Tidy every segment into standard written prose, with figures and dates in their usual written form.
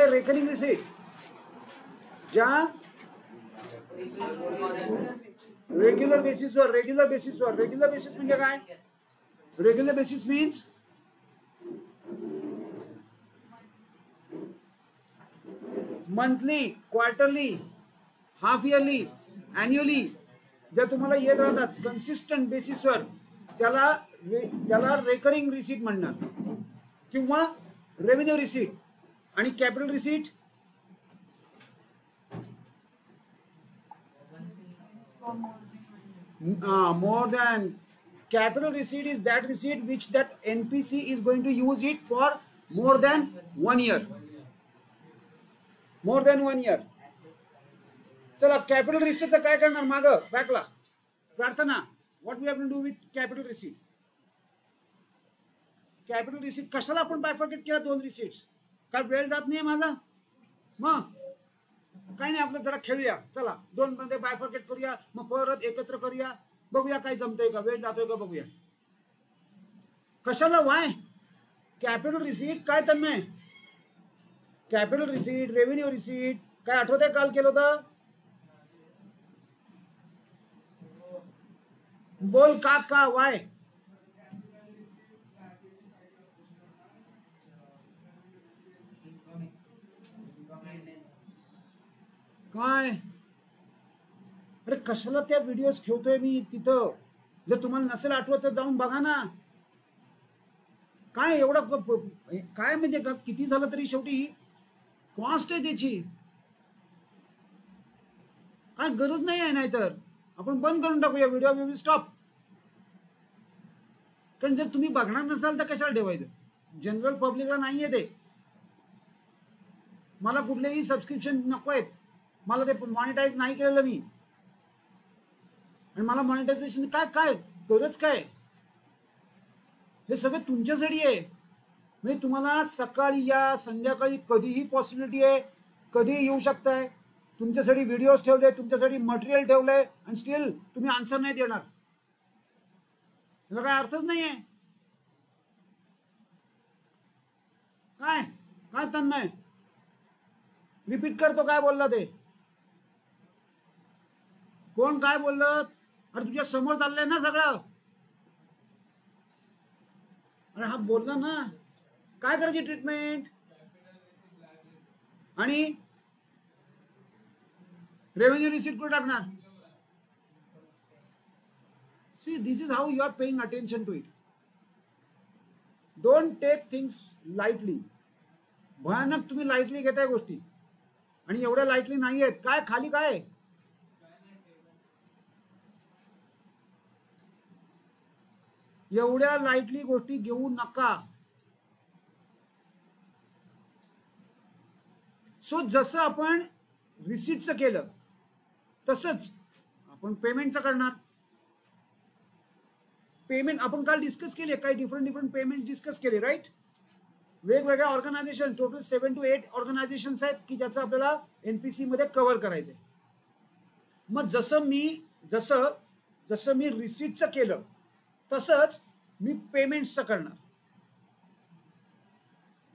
Recurring receipt ज्या regular बेसिसवर regular basis म्हणजे काय? Regular basis means monthly, quarterly, half yearly, annually जर तुम्हाला येत राहतात कन्सिस्टंट बेसिसवर त्याला रेकरिंग रिसीट म्हणणार किंवा रेव्हेन्यू रिसीट. आणि capital receipt more than capital receipt is that receipt which that NPC is going to use it for more than 1 year. more than 1 year. चला कॅपिटल रिसीट काय करणार माग बॅकला प्रार्थना. What we are going to do with capital receipt? Capital receipt कशाला आपण bifurcate केला 2 receipts? काय वेळ जात नाही माझा? मग काही नाही, आपलं जरा खेळूया. चला 2 मध्ये बायफर्केट करूया, मग परत एकत्र करूया, बघूया काय जमतंय का, वेळ जातोय का बघूया. कशाला वाय कॅपिटल रिसीट काय Tanmay? Capital receipt, revenue receipt काय आठवत आहे काल केलं होतं? बोल का वाय? काय अरे कशाला त्या व्हिडिओज ठेवतोय मी तिथं? जर तुम्हाला नसेल आठवत तर जाऊन बघा ना. काय एवढं काय म्हणजे किती झालं तरी शेवटी कॉस्ट आहे त्याची. काय गरज नाही आहे. नाहीतर आपण बंद करून टाकूया व्हिडिओ. We will stop. कारण जर तुम्ही बघणार नसाल तर कशाला ठेवायचं? जनरल पब्लिकला नाहीये ते. मला कुठलेही सबस्क्रिप्शन नको आहेत. मला ते मॉनिटाईज नाही केलेलं मी. आणि मला मॉनिटायझेशन काय गरज काय? हे सगळं तुमच्यासाठी आहे. म्हणजे तुम्हाला सकाळी या संध्याकाळी कधीही पॉसिबिलिटी आहे, कधीही येऊ शकताय. तुमच्यासाठी व्हिडिओज ठेवले, तुमच्यासाठी मटेरियल ठेवलंय आणि स्टील तुम्ही आन्सर नाही देणार. त्याला काय अर्थच नाहीये. काय काय तन्मय रिपीट करतो काय बोलला ते? कोण काय बोललं? अरे तुझ्या समोर चाललंय ना सगळं. अरे हा बोलला ना. काय करायची ट्रीटमेंट? आणि रेव्हेन्यू रिसीट कुठे टाकणार? See this is how you are paying attention to it. Don't take things lightly. भयानक तुम्ही लाईटली घेताय गोष्टी आणि एवढ्या लाईटली नाही आहेत. काय खाली काय? एवढ्या लाईटली गोष्टी घेऊ नका. सो जसं आपण रिसीटचं केलं तसंच आपण पेमेंटचं करणार. पेमेंट आपण काल डिस्कस केले, काही डिफरंट पेमेंट डिस्कस केले राईट. वेगवेगळ्या ऑर्गनायझेशन टोटल 7 to 8 ऑर्गनायझेशन्स आहेत की ज्याचं आपल्याला एनपीसी मध्ये कव्हर करायचंय. मग जसं मी रिसीटचं केलं तसंच मी पेमेंट्सचं करणार.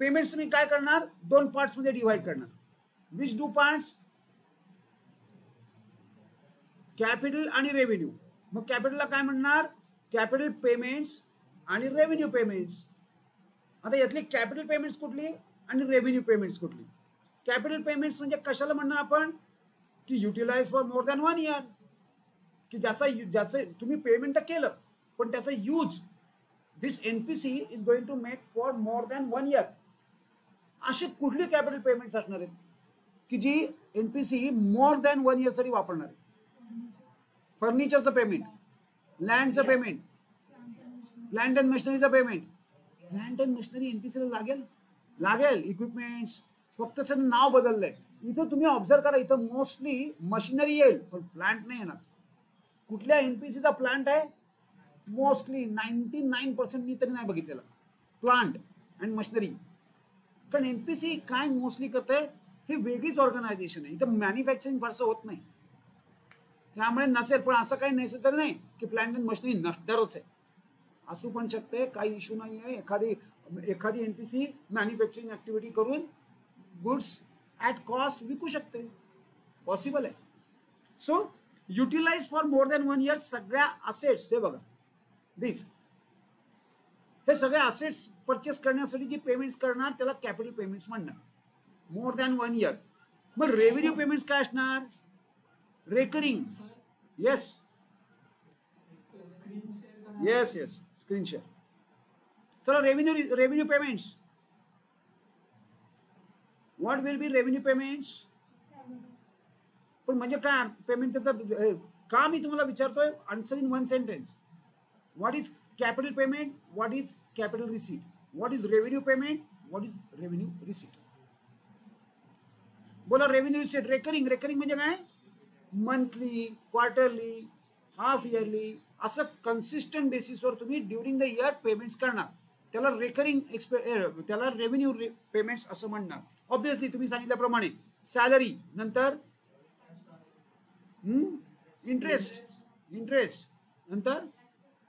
पेमेंट्स मी काय करणार? 2 पार्ट्स मध्ये डिवाइड करणार. Which 2 parts? कॅपिटल आणि रेव्हेन्यू. मग कॅपिटलला काय म्हणणार? कॅपिटल पेमेंट्स आणि रेव्हेन्यू पेमेंट्स. आता यातली कॅपिटल पेमेंट्स कुठली आणि रेव्हेन्यू पेमेंट्स कुठली? कॅपिटल पेमेंट्स म्हणजे कशाला म्हणणार आपण? की utilize for more than 1 year. की ज्याचं तुम्ही पेमेंट केलं पण त्याचा use this NPC is going to make for more than 1 year. अशी कुठली कॅपिटल पेमेंट्स असणार आहेत की जी एनपीसी मोर दॅन 1 year साठी वापरणार आहे? फर्निचरचं पेमेंट, लँडचं पेमेंट, प्लांट अँड मशिनरीचं पेमेंट. प्लांट अँड मशिनरी एनपीसीला लागेल इक्विपमेंट्स. फक्त त्याचं नाव बदललंय. इथं तुम्ही ऑब्झर्व करा, इथं मोस्टली मशिनरी येईल पण प्लांट नाही येणार. कुठल्या एनपीसीचा प्लांट आहे? मोस्टली 99% मी तरी नाही बघितलेला प्लांट अँड मशिनरी. कारण एनपीसी काय मोस्टली करते, हे वेगळीच ऑर्गनायझेशन आहे. इथं मॅन्युफॅक्चरिंग फारसं होत नाही, त्यामुळे नसेल. पण असं काही नेसेसरी नाही की प्लांट अँड मशिनरी नसणारच आहे. असू पण शकते, काही इश्यू नाही आहे. एखादी एनपीसी मॅन्युफॅक्चरिंग ऍक्टिव्हिटी करून गुड्स ॲट कॉस्ट विकू शकते, पॉसिबल आहे. So utilize for more than 1 year सगळ्या असेट्स, हे बघा दिस, हे सगळे असेट्स परचेस करण्यासाठी जी पेमेंट्स करणार त्याला कॅपिटल पेमेंट्स म्हणणार, मोर दॅन 1 इयर. मग रेव्हेन्यू पेमेंट्स काय असणार? Recurring. Yes yes yes, screen share. चला revenue payments. What will be revenue payments? पण म्हणजे काय पेमेंट त्याचा का मी तुम्हाला विचारतोय? Answer in 1 sentence. What is capital payment? What is capital receipt? What is revenue payment? What is revenue receipt? बोला. Revenue receipt. रेकरिंग. रेकरिंग म्हणजे काय? मंथली, क्वार्टरली, हाफ इयरली, असं कन्सिस्टंट बेसिसवर तुम्ही ड्युरिंग द इयर पेमेंट्स करणार, त्याला recurring त्याला revenue payments असं म्हणणार. ऑब्विसली तुम्ही सांगितल्याप्रमाणे सॅलरी, नंतर इंटरेस्ट, नंतर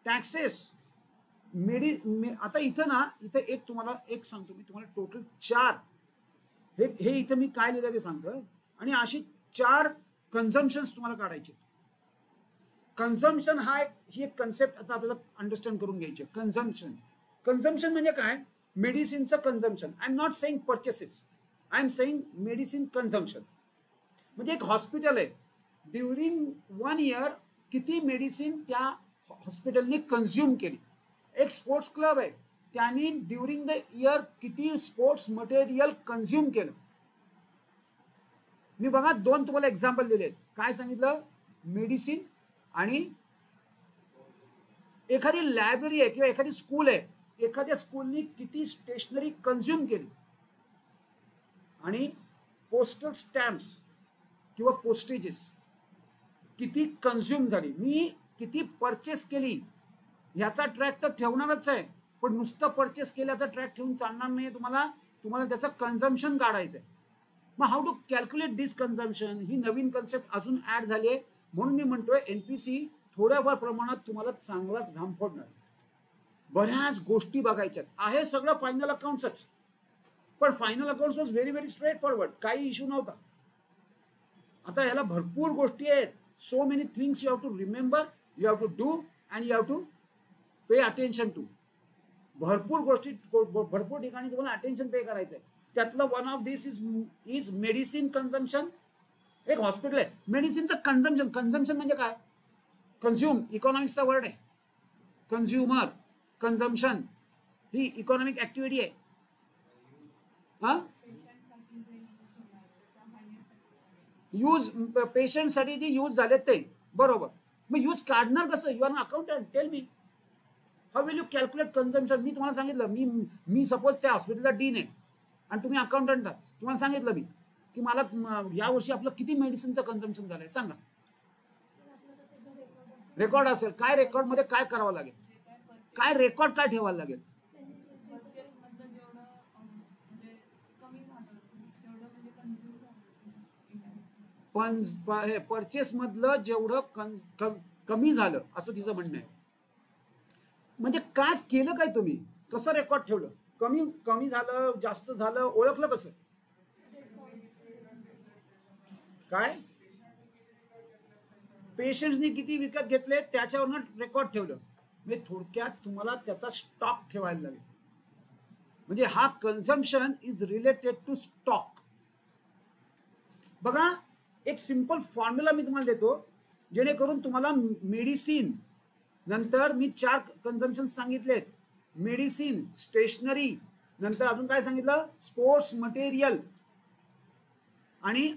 टॅक्सेस, आता इथं ना, इथं एक तुम्हाला एक सांगतो मी तुम्हाला, टोटल 4 हे इथं मी काय लिहिलं ते सांगतो. आणि अशी 4 कन्झम्पशन्स तुम्हाला काढायचे. कन्झम्पशन ही एक कन्सेप्ट आता आपल्याला अंडरस्टँड करून घ्यायची. कन्झम्पशन म्हणजे काय? मेडिसिनचं consumption. I am not saying purchases, I am saying medicine consumption. म्हणजे एक हॉस्पिटल आहे, ड्युरिंग 1 इयर किती मेडिसिन त्या हॉस्पिटलने कन्झ्युम केली. एक स्पोर्ट्स क्लब आहे, त्यांनी ड्युरिंग द इयर किती स्पोर्ट्स मटेरियल कन्झ्युम केलं. मी बघा 2 तुम्हाला एक्झाम्पल दिले. काय सांगितलं? मेडिसिन आणि एखादी लायब्ररी आहे किंवा एखादी स्कूल आहे, एखाद्या स्कूलनी किती स्टेशनरी कन्झ्युम केली. आणि पोस्टल स्टॅम्प्स किंवा पोस्टेजेस किती कन्झ्युम झाली, मी किती परचेस केली ह्याचा ट्रॅक तर ठेवणारच आहे. पण नुसतं परचेस केल्याचा ट्रॅक ठेवून चालणार नाही. तुम्हाला त्याचं कन्झम्पशन काढायचं आहे. मग how to calculate this consumption, ही नवीन कन्सेप्ट अजून ऍड झाली आहे. म्हणून मी म्हणतोय एनपीसी थोड्याफार प्रमाणात तुम्हाला चांगलाच घाम फोडणार. बऱ्याच गोष्टी बघायच्यात. आहे सगळं फायनल अकाउंट्सच, पण final accounts was very very straightforward, काही इश्यू नव्हता. आता याला भरपूर गोष्टी आहेत. So many things you have to remember, you have to do and you have to pay attention to. भरपूर गोष्टी, भरपूर ठिकाणी तुम्हाला अटेन्शन पे करायचं आहे. त्यातलं one of this is medicine consumption. एक हॉस्पिटल आहे, मेडिसिनचं कन्झम्पशन म्हणजे काय? कन्झ्युम, इकॉनॉमिक्सचा वर्ड आहे. कन्झ्युमर, कन्झम्पशन ही इकॉनॉमिक ऍक्टिव्हिटी आहे. यूज पेशंटसाठी जे यूज झाले ते बरोबर. मग यूज काढणार कसं? You are an accountant, tell me how will you calculate consumption. मी तुम्हाला सांगितलं, मी सपोज त्या हॉस्पिटलचा डीन आहे आणि तुम्ही अकाउंटंट आहात. तुम्हाला सांगितलं मी की मला या वर्षी आपलं किती मेडिसिनचं कन्झम्पशन झालंय सांगा. रेकॉर्ड असेल. काय रेकॉर्ड मध्ये काय करावं लागेल? काय रेकॉर्ड काय ठेवायला लागेल? पण परचेस मधलं जेवढं कमी झालं असं तिचं म्हणणं आहे. म्हणजे काय केलं, काय तुम्ही कसं रेकॉर्ड ठेवलं? कमी झालं, जास्त झालं, ओळखलं कसं? काय पेशंट्सनी किती विकत घेतले त्याच्यावरनं रेकॉर्ड ठेवलं. म्हणजे थोडक्यात तुम्हाला त्याचा स्टॉक ठेवायला लागेल. म्हणजे हा consumption is related to stock. बघा एक सिंपल फॉर्म्युला मी तुम्हाला देतो, जेणेकरून तुम्हाला मेडिसिन, नंतर मी 4 कन्झम्पशन सांगितलेत. मेडिसिन, स्टेशनरी, नंतर अजून काय सांगितलं? स्पोर्ट्स मटेरियल आणि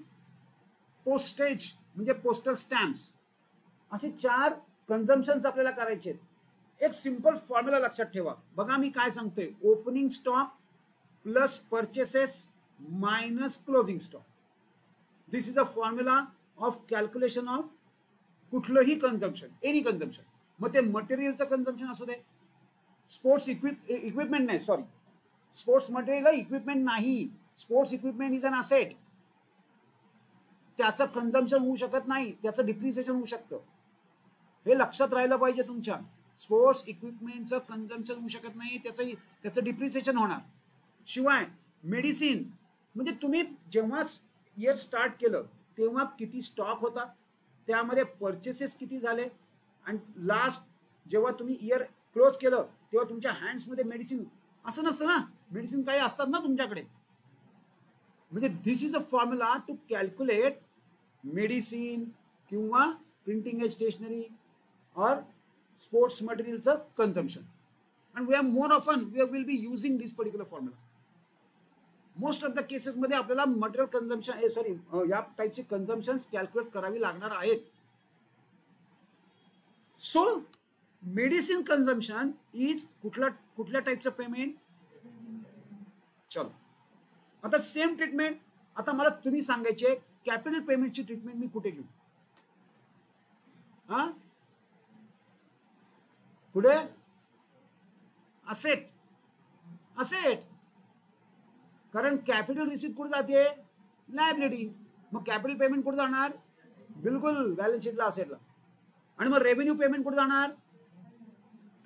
पोस्टेज म्हणजे पोस्टल स्टॅम्प्स. असे 4 कन्झम्पशन्स आपल्याला करायचे. एक सिंपल फॉर्म्युला लक्षात ठेवा. बघा मी काय सांगतोय, opening stock plus purchases minus closing stock. This is a formula of calculation of कुठलंही कन्झम्पशन, एनी कन्झम्पशन. मग ते मटेरियलचं कन्झम्पशन असू दे, स्पोर्ट्स इक्विपमेंट नाही, सॉरी, स्पोर्ट्स मटेरियल इक्विपमेंट नाही. Sports equipment is an asset. त्याचं कन्झम्पशन होऊ शकत नाही, त्याचं डिप्रिसिएशन होऊ शकतं. हे लक्षात राहिलं पाहिजे तुमच्या. स्पोर्ट्स इक्विपमेंटचं कन्झम्पशन होऊ शकत नाही, त्याचं डिप्रिसिएशन होणार. शिवाय मेडिसिन म्हणजे तुम्ही जेव्हा इयर स्टार्ट केलं तेव्हा किती स्टॉक होता, त्यामध्ये परचेसेस किती झाले, आणि लास्ट जेव्हा तुम्ही इयर क्लोज केलं तेव्हा तुमच्या हँड्समध्ये मेडिसिन असं नसतं ना, मेडिसिन काही असतात ना तुमच्याकडे. म्हणजे this is a formula to calculate medicine किंवा प्रिंटिंग एज स्टेशनरी और स्पोर्ट्स मटेरियलचं consumption. and we are more often we will be using this particular formula. Most of the cases मध्ये आपल्याला मटेरियल कन्झम्पशन सॉरी या टाईपचे कन्झम्पशन कॅल्क्युलेट करावी लागणार आहेत. सो मेडिसिन कन्झम्पशन इज कुठल्या टाईपचं पेमेंट. चलो आता सेम ट्रीटमेंट, आता मला तुम्ही सांगायचे कॅपिटल पेमेंटची ट्रीटमेंट मी कुठे घेऊ. हा पुढे असेट, असेट कारण कॅपिटल रिसीट कुठे जाते, लायबिलिटी. मग कॅपिटल पेमेंट कुठे जाणार, बिलकुल बॅलन्स शीटला असेटला. आणि मग रेव्हेन्यू पेमेंट कुठे जाणार,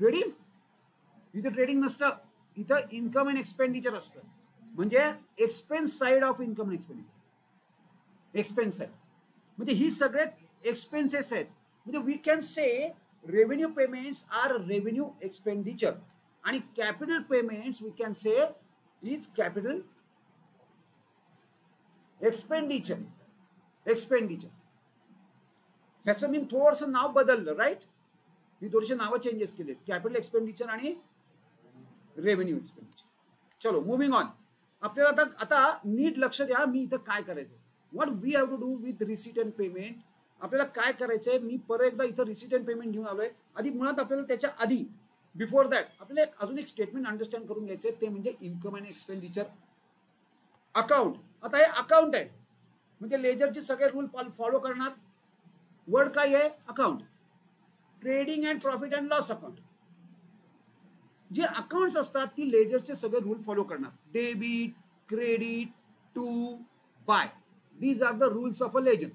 ट्रेडिंग. इथं ट्रेडिंग नसतं, इथं इन्कम अँड एक्सपेंडिचर असतं. म्हणजे expense side of income and expenditure. Expense side म्हणजे ही सगळे एक्सपेन्सेस आहेत. म्हणजे we can say revenue payments are revenue expenditure आणि capital payments we can say is capital expenditure. Expenditure ह्याचं मी थोडंसं नाव बदललं, राईट. मी थोडेसे नावं चेंजेस केलेत, कॅपिटल एक्सपेंडिचर आणि रेव्हेन्यू एक्सपेंडिचर. चलो मुव्हिंग ऑन. आपल्याला आता नीट लक्ष द्या मी इथं काय करायचं. What we have to do with receipt and payment. आपल्याला काय करायचंय, मी परत एकदा इथं रिसीट अँड पेमेंट घेऊन आलोय. आधी मुळात आपल्याला त्याच्या आधी बिफोर दॅट आपल्याला अजून एक स्टेटमेंट अंडरस्टँड करून घ्यायचंय, ते म्हणजे इन्कम अँड एक्सपेंडिचर अकाउंट. आता हे अकाउंट आहे म्हणजे लेजरचे सगळे रूल फॉलो करणार. वर्ड काय आहे, account. Trading and profit and loss account. जे अकाउंट्स असतात ती लेजरचे सगळे रूल फॉलो करणार. Debit, credit, to, by, these are the rules of a ledger.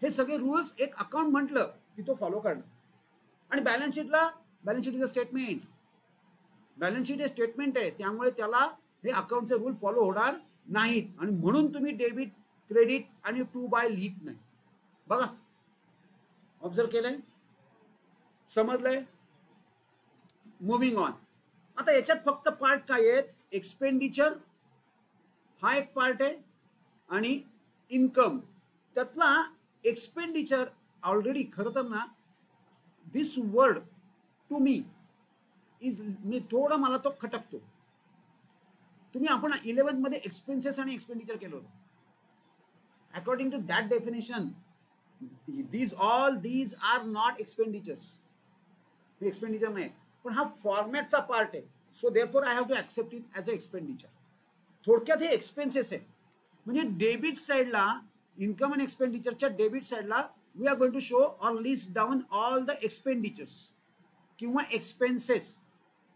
हे सगळे रूल्स एक अकाउंट म्हटलं की तो फॉलो करणार. आणि बॅलन्स शीटला, balance sheet is a statement. Balance sheet हे स्टेटमेंट आहे, त्यामुळे त्याला हे अकाउंटचे रूल फॉलो होणार नाहीत. आणि म्हणून तुम्ही डेबिट, क्रेडिट आणि टू बाय लिहित नाही. बघा, ऑब्झर्व केलंय, समजलंय. Moving on. आता याच्यात फक्त पार्ट काय आहेत, एक्सपेंडिचर हा एक पार्ट आहे आणि इन्कम. त्यातला एक्सपेंडिचर ऑलरेडी खरं तर ना, दिस वर्ड टू मी इज, मी थोडं मला तो खटकतो. तुम्ही आपण 11th मध्ये एक्सपेन्सेस आणि एक्सपेंडिचर केलं होतं. According to that definition these are not expenditures. हे एक्सपेंडिचर नाही, पण हा फॉर्मॅटचा पार्ट आहे. So therefore I have to accept it as a expenditure. थोडक्यात हे एक्सपेन्सेस आहे. म्हणजे डेबिट साइडला, इन्कम अँड एक्सपेंडिचरच्या डेबिट साइडला we are going to show or list down all the expenditures किंवा एक्सपेन्सेस.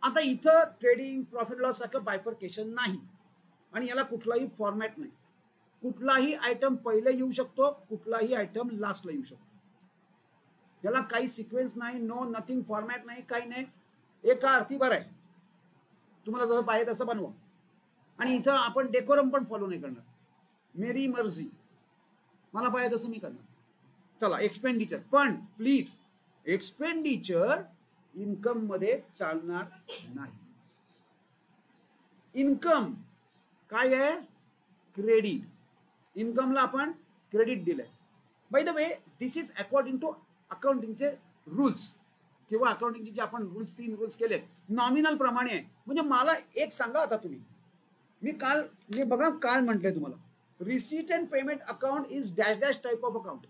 आता इथं ट्रेडिंग, प्रॉफिट लॉस सारखं बायफर्केशन नाही आणि याला कुठलाही फॉर्मॅट नाही. कुठलाही आयटम पहिले येऊ शकतो, कुठलाही आयटम लास्टला येऊ शकतो. याला काही सिक्वेन्स नाही, नो नथिंग, फॉर्मॅट नाही, काही नाही. एका अर्थी बरं आहे, तुम्हाला जसं पाहिजे तसं बनवा. आणि इथं आपण डेकोरम पण फॉलो नाही करणार. मेरी मर्जी, मला पाहिजे तसं मी करणार. चला एक्सपेंडिचर. पण प्लीज एक्सपेंडिचर इन्कम मध्ये चालणार नाही. इन्कम काय आहे, क्रेडिट. इन्कमला आपण क्रेडिट दिलंय. By the way this is according to अकाउंटिंगचे रूल्स किंवा अकाउंटिंगचे जे आपण रूल्स 3 रूल्स केलेत नॉमिनल प्रमाणे आहे. म्हणजे मला एक सांगा आता तुम्ही, मी बघा काल म्हटलंय तुम्हाला, receipt and payment account is dash dash type of account.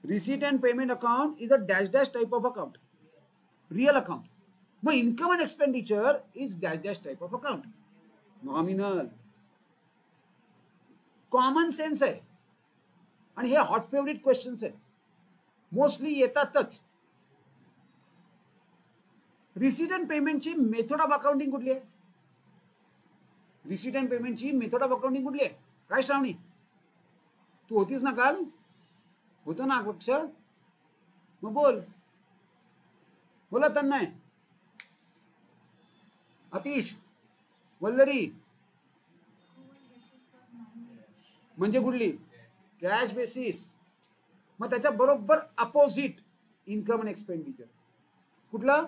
Receipt and payment account is a dash dash type of account, real account. मग income and expenditure is dash dash type of account, nominal. Common sense आहे आणि हे hot favourite questions आहेत, mostly येतातच. Receipt and पेमेंटची method of accounting कुठली आहे, receipt and पेमेंटची मेथड ऑफ अकाउंटिंग कुठली आहे. काय श्रावणी, तू होतीस ना काल, होतं ना लक्ष, मग बोल. बोला तन्मय, अतिश, वल्लरी, म्हणजे कुठली कॅश बेसिस. मग त्याच्या बरोबर अपोजिट इन्कम अँड एक्सपेंडिचर कुठलं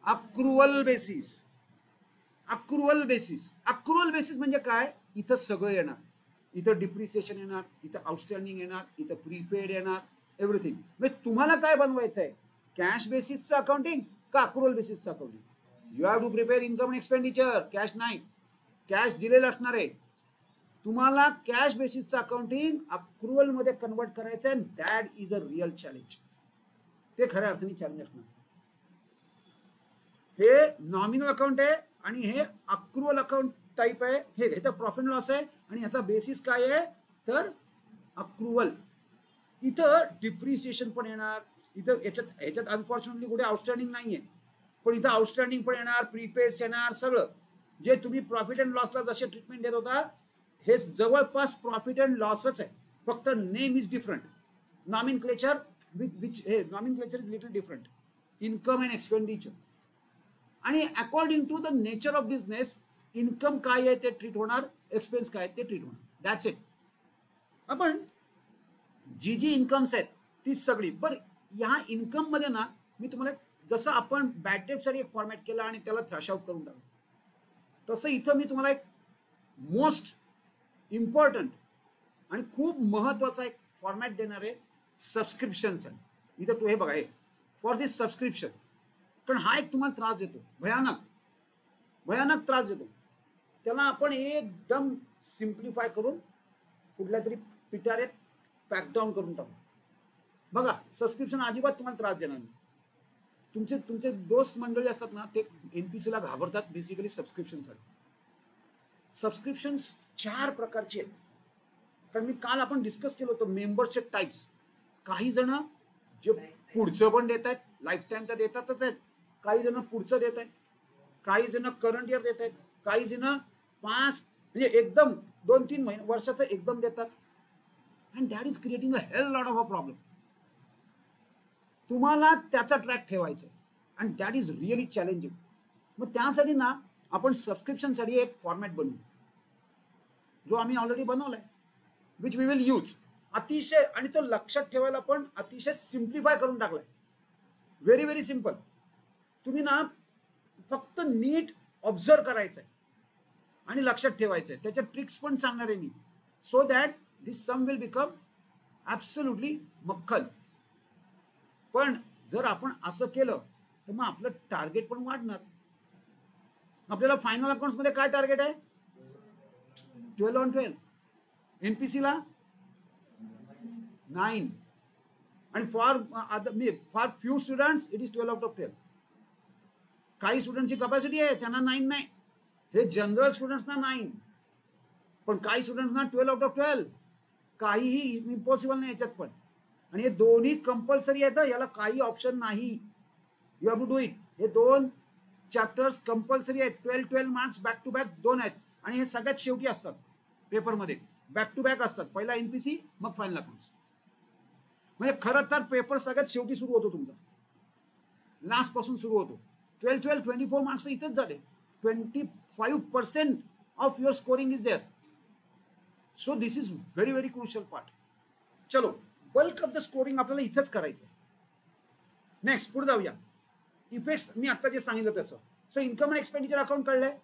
अक्रुअल बेसिस. अक्रुअल बेसिस. अक्रुअल बेसिस म्हणजे काय, इथं सगळं येणार, इथं डिप्रिसिएशन येणार, इथं आउटस्टँडिंग येणार, इथं प्रीपेड येणार, एव्हरीथिंग. म्हणजे तुम्हाला काय बनवायचं आहे, कॅश बेसिसचं अकाउंटिंग का अक्रुअल बेसिसचं accounting. You have to prepare income and expenditure. Cash नाही, कॅश दिलेलं असणार आहे. तुम्हाला कॅश बेसिसचं अकाउंटिंग अक्रुअल मध्ये कन्वर्ट करायचं आहे. That is a real challenge. ते खऱ्या अर्थाने चॅलेंज असणार. हे नॉमिनल अकाउंट आहे आणि हे अक्रुअल अकाउंट टाइप आहे. हे तर प्रॉफिट लॉस आहे आणि याचा बेसिस काय आहे तर अक्रुअल. इथं डिप्रिसिएशन पण येणार, इथं याच्यात अनफॉर्च्युनेटली कुठे आउटस्टँडिंग नाहीये, पण इथं आउटस्टँडिंग पण येणार, प्रीपेड्स येणार, सगळं. जे तुम्ही प्रॉफिट अँड लॉसला जसे ट्रीटमेंट देत होता हे जवळपास प्रॉफिट अँड लॉसच आहे, फक्त name is different. Nomenclature which हे nomenclature is little different. Income and expenditure आणि according to the nature of business income काय आहे ते ट्रीट होणार, एक्सपेन्स काय ते ट्रीट होणार. That's it. आपण जी इन्कम्स आहेत ती सगळी. बरं ह्या इन्कम मध्ये ना मी तुम्हाला जसं आपण बॅड डेटसाठी एक फॉर्मॅट केला आणि त्याला थ्रॅश आउट करून टाकलं, तसं इथं मी तुम्हाला एक मोस्ट इम्पॉर्टंट आणि खूप महत्वाचा एक फॉर्मॅट देणार आहे सबस्क्रिप्शनसाठी. इथं हे बघा, हे फॉर दिस सबस्क्रिप्शन. कारण हा एक तुम्हाला त्रास देतो, भयानक त्रास देतो. त्याला आपण एकदम सिम्प्लिफाय करून कुठल्या तरी पिटाऱ्यात पॅकडाऊन करून टाकू. बघा सबस्क्रिप्शन अजिबात तुम्हाला त्रास देणार नाही. तुमचे दोस्त मंडळी असतात ना ते एनपीसीला घाबरतात बेसिकली सबस्क्रिप्शनसाठी. सबस्क्रिप्शन्स 4 प्रकारचे आहेत. कारण मी काल आपण डिस्कस केलं होतं मेंबर्सचे टाइप्स. काही जण जे पुढचं पण देत आहेत, लाईफ टाईम तर देतातच आहेत, काही जण पुढचं देत आहेत, काही जण करंट इयर देत आहेत, काही जण 5 म्हणजे एकदम 2-3 वर्षाचं एकदम देतात. And that is creating a hell lot of a problem. तुम्हाला त्याचा ट्रॅक ठेवायचा आहे and that is really challenging. मग त्यासाठी ना आपण सबस्क्रिप्शनसाठी एक फॉर्मॅट बनवू जो आम्ही ऑलरेडी बनवलाय, विच वी विल यूज. अतिशय, आणि तो लक्षात ठेवायला पण अतिशय सिम्प्लिफाय करून टाकलाय. Very very simple. तुम्ही ना फक्त नीट ऑब्झर्व करायचंय आणि लक्षात ठेवायचंय. त्याच्या ट्रिक्स पण सांगणार आहे मी, so that this sum will become absolutely मक्खल. पण जर आपण असं केलं तर मग आपलं टार्गेट पण वाढणार. आपल्याला फायनल अकाउंट्स मध्ये काय टार्गेट आहे, 12/12. एनपीसीला 9. आणि for few students it is 12/12. काही स्टुडंटची कॅपॅसिटी आहे त्यांना 9 नाही, हे जनरल स्टुडंट्सना 9, पण काही स्टुडंट्सना 12/12. काहीही इम्पॉसिबल नाही याच्यात पण. आणि हे दोन्ही कंपल्सरी आहेत, याला काही ऑप्शन नाही. You have to do it. हे 2 चॅप्टर्स कंपल्सरी आहेत. 12 मार्क्स बॅक टू बॅक 2 आहेत आणि हे सगळ्यात शेवटी असतात पेपरमध्ये, बॅक टू बॅक असतात. पहिला एनपीसी मग फायनल अकाउंट्स. म्हणजे खरं तर पेपर सगळ्यात शेवटी सुरू होतो तुमचा, लास्ट पासून सुरू होतो. 12 24 मार्क्स इथेच झाले. 25% of your scoring is there. So this is very very crucial part. चलो, बल्क ऑफ द स्कोरिंग आपल्याला इथेच करायचं. नेक्स्ट पुढे जाऊया. इफेक्ट्स मी आता जे सांगितलं तसं. So income and expenditure account कळलंय.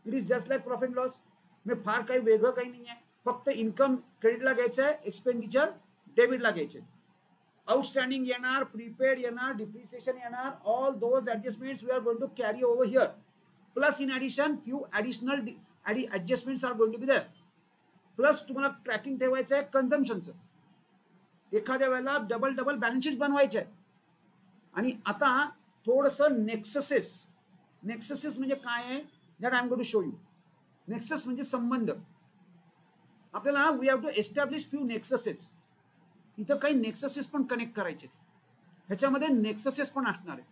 It is just like profit loss. मी फार काही वेगळं काही नाही आहे. फक्त इन्कम क्रेडिटला घ्यायचं आहे, एक्सपेंडिचर डेबिटला घ्यायचे. आउटस्टँडिंग येणार, प्रीपेड येणार, डिप्रिसिएशन येणार. All those adjustments we are going to carry over here. Plus in addition few additional adjustments are going to be there. Plus तुम्हाला ट्रॅकिंग ठेवायचं आहे कन्झम्पशनचं. एखाद्या वेळेला डबल बॅलन्स शीट बनवायचे आहेत. आणि आता थोडंसं नेक्ससेस म्हणजे काय आहे, that I am going to show you. Nexus म्हणजे संबंध. आपल्याला we have to establish few nexuses. इथं काही नेक्ससेस पण कनेक्ट करायचे, ह्याच्यामध्ये नेक्ससेस पण असणार आहे.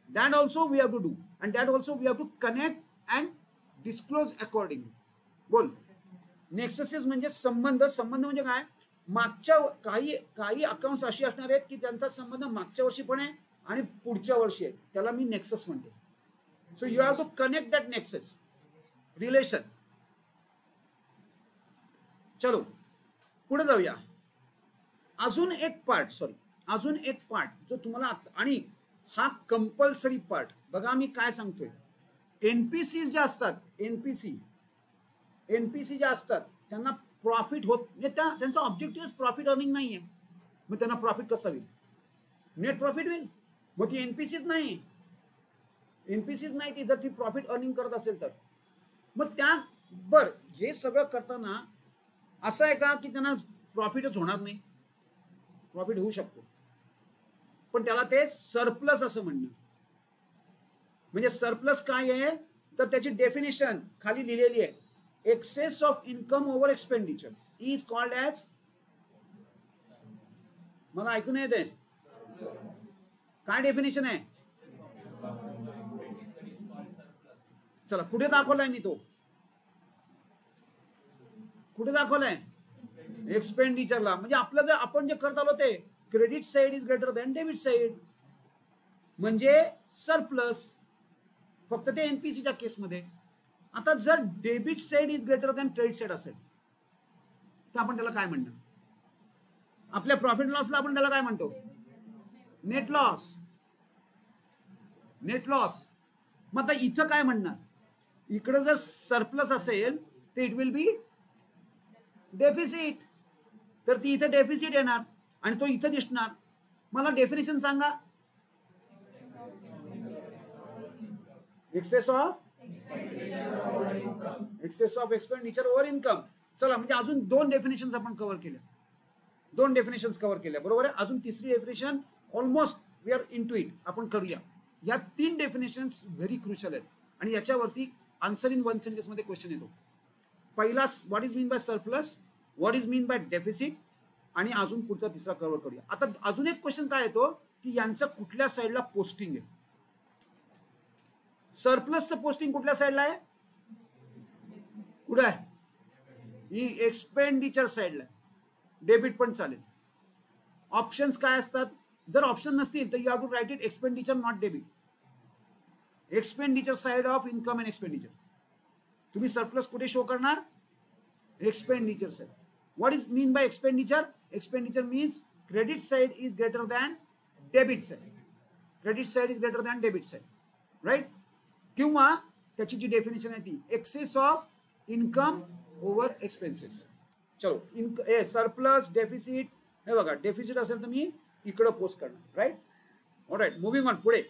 That also we have to do and that also we have to connect and disclose accordingly. बोल. नेक्ससेस म्हणजे संबंध. संबंध म्हणजे काय, मागच्या काही अकाउंट्स अशी असणार आहेत की ज्यांचा संबंध मागच्या वर्षी पण आहे आणि पुढच्या वर्षी आहे, त्याला मी नेक्सस म्हणते. So you have to connect that nexus relation. चलो, पुढे जाऊया. अजून एक पार्ट जो तुम्हाला आणि हा कंपल्सरी पार्ट बघा. मी काय सांगतोय, एनपीसी जे असतात, एनपीसी जे असतात त्यांना प्रॉफिट होत म्हणजे त्यांचा ऑब्जेक्टिव्ह प्रॉफिट अर्निंग नाहीये. मग त्यांना प्रॉफिट कसं होईल? नेट प्रॉफिट होईल. मग ती एनपीसीच नाही ती, जर ती प्रॉफिट अर्निंग करत असेल तर. मग त्या हे सगळं करताना असं आहे का की त्यांना प्रॉफिटच होणार नाही? प्रॉफिट होऊ शकतो, पण त्याला ते सरप्लस असं म्हणणं. म्हणजे सरप्लस काय आहे तर त्याची डेफिनेशन खाली लिहिलेली आहे. Excess of income over expenditure is called as, मला ऐकून येते काय डेफिनेशन आहे? चला कुठे दाखवलाय मी, तो कुठे दाखवलाय? एक्सपेंडिचरला. म्हणजे आपलं जर आपण जे करत आलो ते credit side is greater than debit side, म्हणजे सरप्लस. फक्त ते एनपीसीच्या केसमध्ये. आता जर debit side is greater than credit side असेल तर आपण त्याला काय म्हणणार? आपल्या प्रॉफिट लॉसला आपण त्याला काय म्हणतो? Net loss. मग आता इथं काय म्हणणार? इकडे जर सरप्लस असेल तर इट विल बी डेफिसिट. तर ती इथं डेफिसिट येणार आणि तो इथं दिसणार. मला डेफिनेशन सांगा. Excess of expenditure over income. चला, म्हणजे अजून दोन डेफिनेशन्स आपण कव्हर केल्या. बरोबर आहे. अजून तिसरी definition almost we are into it, आपण करूया. या 3 डेफिनेशन्स व्हेरी क्रुशियल आहेत आणि याच्यावरती आन्सर इन वन सेंटेन्स मध्ये क्वेश्चन येतो. पहिला what is mean bye surplus, what is mean bye deficit, आणि अजून पुढचा तिसरा कव्हर करूया. आता अजून एक क्वेश्चन काय येतो की यांचं कुठल्या साईडला पोस्टिंग आहे? सरप्लसचं पोस्टिंग कुठल्या साईडला आहे? कुठे आहे? ही एक्सपेंडिचर साईडला आहे. डेबिट पण चालेल. ऑप्शन्स काय असतात? जर ऑप्शन नसतील तर you have to write it expenditure not debit. Expenditure side of income and expenditure. तुम्ही सरप्लस कुठे शो करणार? Expenditure side. What is mean by expenditure? Expenditure means credit side is greater than debit side. Right? किंवा त्याची जी definition आहे ती excess of income over expenses. चलो, surplus, deficit. हे बघा, डेफिसिट असेल तर मी इकडं पोस्ट करणार. राईट? Alright, moving on. पुढे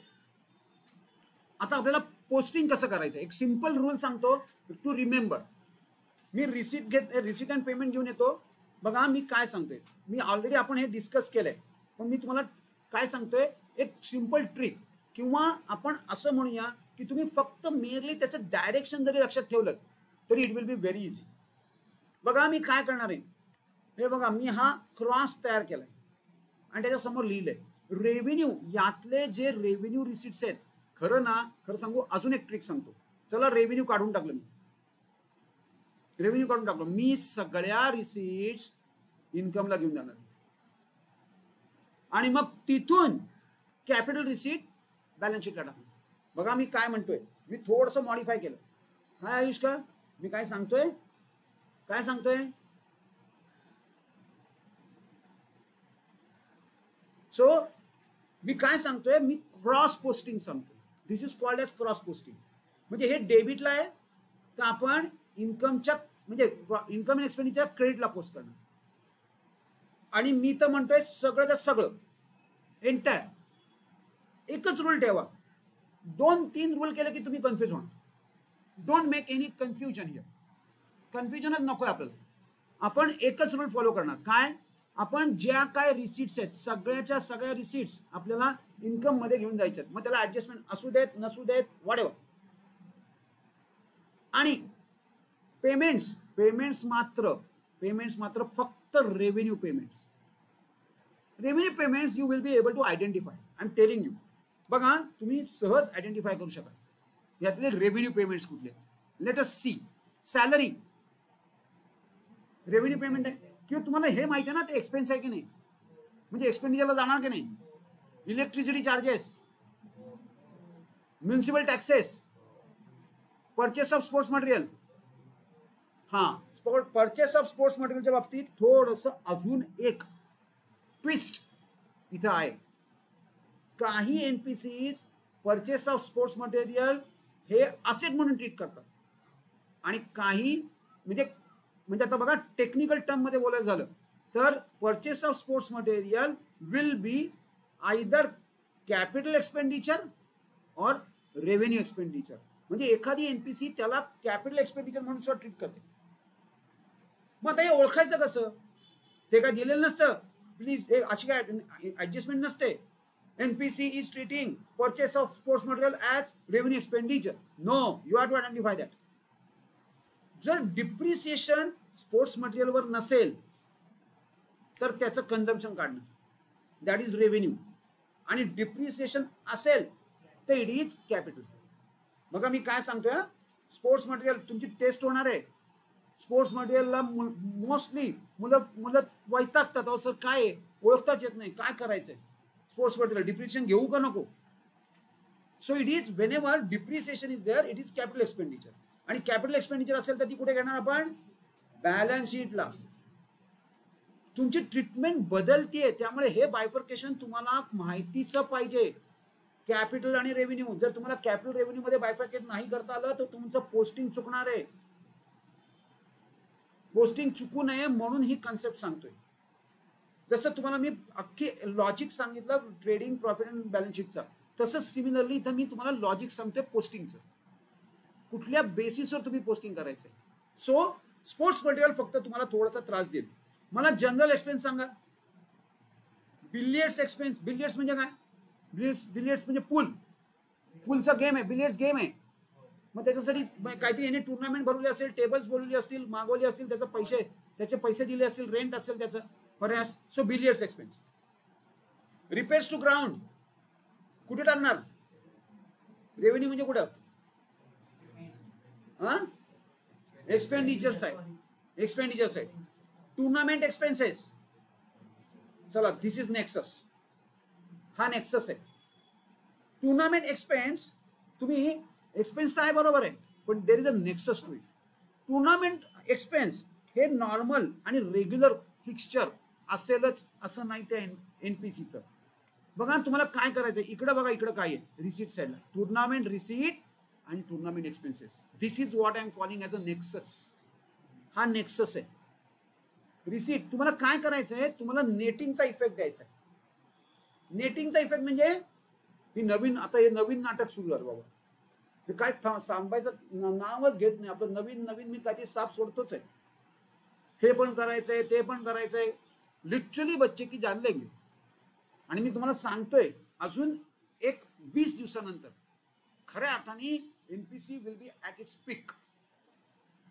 आता आपल्याला पोस्टिंग कसं करायचं? एक सिंपल रूल सांगतो टू रिमेंबर. मी रिसिट अँड पेमेंट घेऊन येतो. बघा मी काय सांगतोय, मी ऑलरेडी आपण हे डिस्कस केलंय, पण मी तुम्हाला काय सांगतोय एक सिंपल ट्रिक. किंवा आपण असं म्हणूया की तुम्ही फक्त मेअरली त्याचं डायरेक्शन जरी लक्षात ठेवलं तरी it will be very easy. बघा मी काय करणार आहे, हे बघा मी हा क्रॉस तयार केलाय आणि त्याच्यासमोर लिहिलंय रेव्हेन्यू. यातले जे रेव्हेन्यू रिसिट्स आहेत, खरं सांगू अजून एक ट्रिक सांगतो. चला, रेव्हेन्यू काढून टाकलं मी सगळ्या रिसिट्स इन्कमला घेऊन जाणार आणि मग तिथून कॅपिटल रिसिट बॅलन्स शीटला टाकणार. बघा मी काय म्हणतोय, मी थोडंसं मॉडिफाय केलं. काय आयुष्का, मी काय सांगतोय? सो मी काय सांगतोय, मी क्रॉस पोस्टिंग सांगतोय. This is called as cross posting. म्हणजे हे डेबिटला आहे तर आपण इन्कमच्या म्हणजे इन्कम अँड एक्सपेंडिचर क्रेडिटला पोस्ट करणार. आणि मी तर म्हणतोय सगळं एंटायर. एकच रूल ठेवा. 2-3 रूल केले की तुम्ही कन्फ्युज होणार. Don't make any confusion here. कन्फ्युजनच नको आपल्याला. आपण एकच रूल फॉलो करणार. काय? आपण ज्या काय रिसिट्स आहेत सगळ्याच्या सगळ्या रिसिट्स आपल्याला इन्कम मध्ये घेऊन जायच्यात. मग त्याला ऍडजस्टमेंट असू देत नसू देत व्हॉटएव्हर. आणि पेमेंट्स मात्र फक्त revenue payments you will be able to identify. I am telling you. बघा तुम्ही सहज आयडेंटिफाय करू शकाल यातले रेव्हेन्यू पेमेंट्स कुठले. Let us see. Salary revenue payment आहे. किंवा तुम्हाला हे माहिती आहे ना ते एक्सपेन्स आहे की नाही, म्हणजे एक्सपेंडिचरला जाणार की नाही. Electricity charges, municipal taxes, purchase of sports material, हा परचेस ऑफ स्पोर्ट्स मटेरियलच्या बाबतीत थोडंसं अजून एक ट्विस्ट इथं आहे. काही NPCs purchase of sports material हे असेट म्हणून ट्रीट करतात आणि काही म्हणजे आता बघा टेक्निकल टर्म मध्ये बोलायचं झालं तर purchase of sports material will be either capital expenditure और रेव्हेन्यू एक्सपेंडिचर. म्हणजे एखादी एनपीसी त्याला कॅपिटल एक्सपेंडिचर म्हणून सुद्धा ट्रीट करते. मग आता हे ओळखायचं कसं? ते काय दिलेलं नसतं प्लीज, अशी काय ऍडजस्टमेंट नसते. NPC is treating purchase of sports material as revenue expenditure. No, you have to identify that. जर डिप्रिसिएशन स्पोर्ट्स मटेरियल वर नसेल तर त्याचं कंझम्पशन काढणं, दॅट इज रेव्हेन्यू. आणि डिप्रिसिएशन असेल तर इट इज कॅपिटल. बघा मी काय सांगतोय, स्पोर्ट्स मटेरियल तुमची टेस्ट होणार आहे. स्पोर्ट्स मटेरियलला मोस्टली मुलं वैतागतात, अहो सर काय ओळखताच येत नाही, काय करायचंय स्पोर्ट्स मटेरियल डिप्रिसिएशन घेऊ का नको. So it is whenever depreciation is there it is capital expenditure. आणि कॅपिटल एक्सपेंडिचर असेल तर ती कुठे घेणार आपण? बॅलन्स शीटला. तुमची ट्रीटमेंट बदलतीये, त्यामुळे हे बायफर्केशन तुम्हाला माहितीचं पाहिजे. कॅपिटल आणि रेव्हेन्यू, जर तुम्हाला कॅपिटल रेव्हेन्यू मध्ये बायफर्केट नाही करता आलं तर तुमचं पोस्टिंग चुकणार आहे. पोस्टिंग चुकू नये म्हणून ही कन्सेप्ट सांगतोय. जसं तुम्हाला मी अख्खी लॉजिक सांगितलं ट्रेडिंग प्रॉफिट अँड बॅलन्स शीटचा, तसंच सिमिलरली इथं मी तुम्हाला लॉजिक सांगतोय पोस्टिंगचं, कुठल्या बेसिसवर तुम्ही पोस्टिंग करायचंय. सो स्पोर्ट्स मटेरियल फक्त तुम्हाला थोडासा त्रास देईल. मला जनरल एक्सपेन्स सांगा. Billiards expense. बिलियर्ड्स म्हणजे काय? बिलियर्ड्स म्हणजे पूलचा गेम आहे, बिलियर्ड्स गेम आहे. मग त्याच्यासाठी काहीतरी यांनी टुर्नामेंट भरवली असेल, टेबल्स बोलवली असतील, मागवली असतील, त्याचे पैसे दिले असतील, रेंट असेल त्याचं perhaps. So billiards expense. Repairs to ground कुठे टाकणार? रेव्हेन्यू म्हणजे कुठं? Expenditure side. Tournament expenses. चला दिस इज नेक्सस. हा नेक्सस आहे. टुर्नामेंट एक्सपेन्स तुम्ही एक्सपेन्स आहे बरोबर आहे, पण there is a nexus to it. Tournament expense हे नॉर्मल आणि रेग्युलर फिक्स्चर असेलच असं नाही त्या एनपीसीचं. बघा तुम्हाला काय करायचं, इकडे बघा, इकडे काय आहे रिसीट साईडला, टुर्नामेंट रिसीट आणि tournament expenses. This is what I am calling as a nexus. हा नेक्सस आहे. रिसीट तुम्हाला काय करायचं आहे, तुम्हाला नेटिंगचा इफेक्ट द्यायचा आहे. नेटिंगचा इफेक्ट म्हणजे ही आता हे नवीन नाटक सुरू झालं बाबा, हे काय सांभायचं नावच घेत नाही आपलं. नवीन मी काय ते साप सोडतोच आहे. हे पण करायचंय, ते पण करायचंय, लिटरली बच्चे की जान लेंगे. आणि मी तुम्हाला सांगतोय अजून एक 20 दिवसानंतर खऱ्या अर्थाने NPC will be at its peak.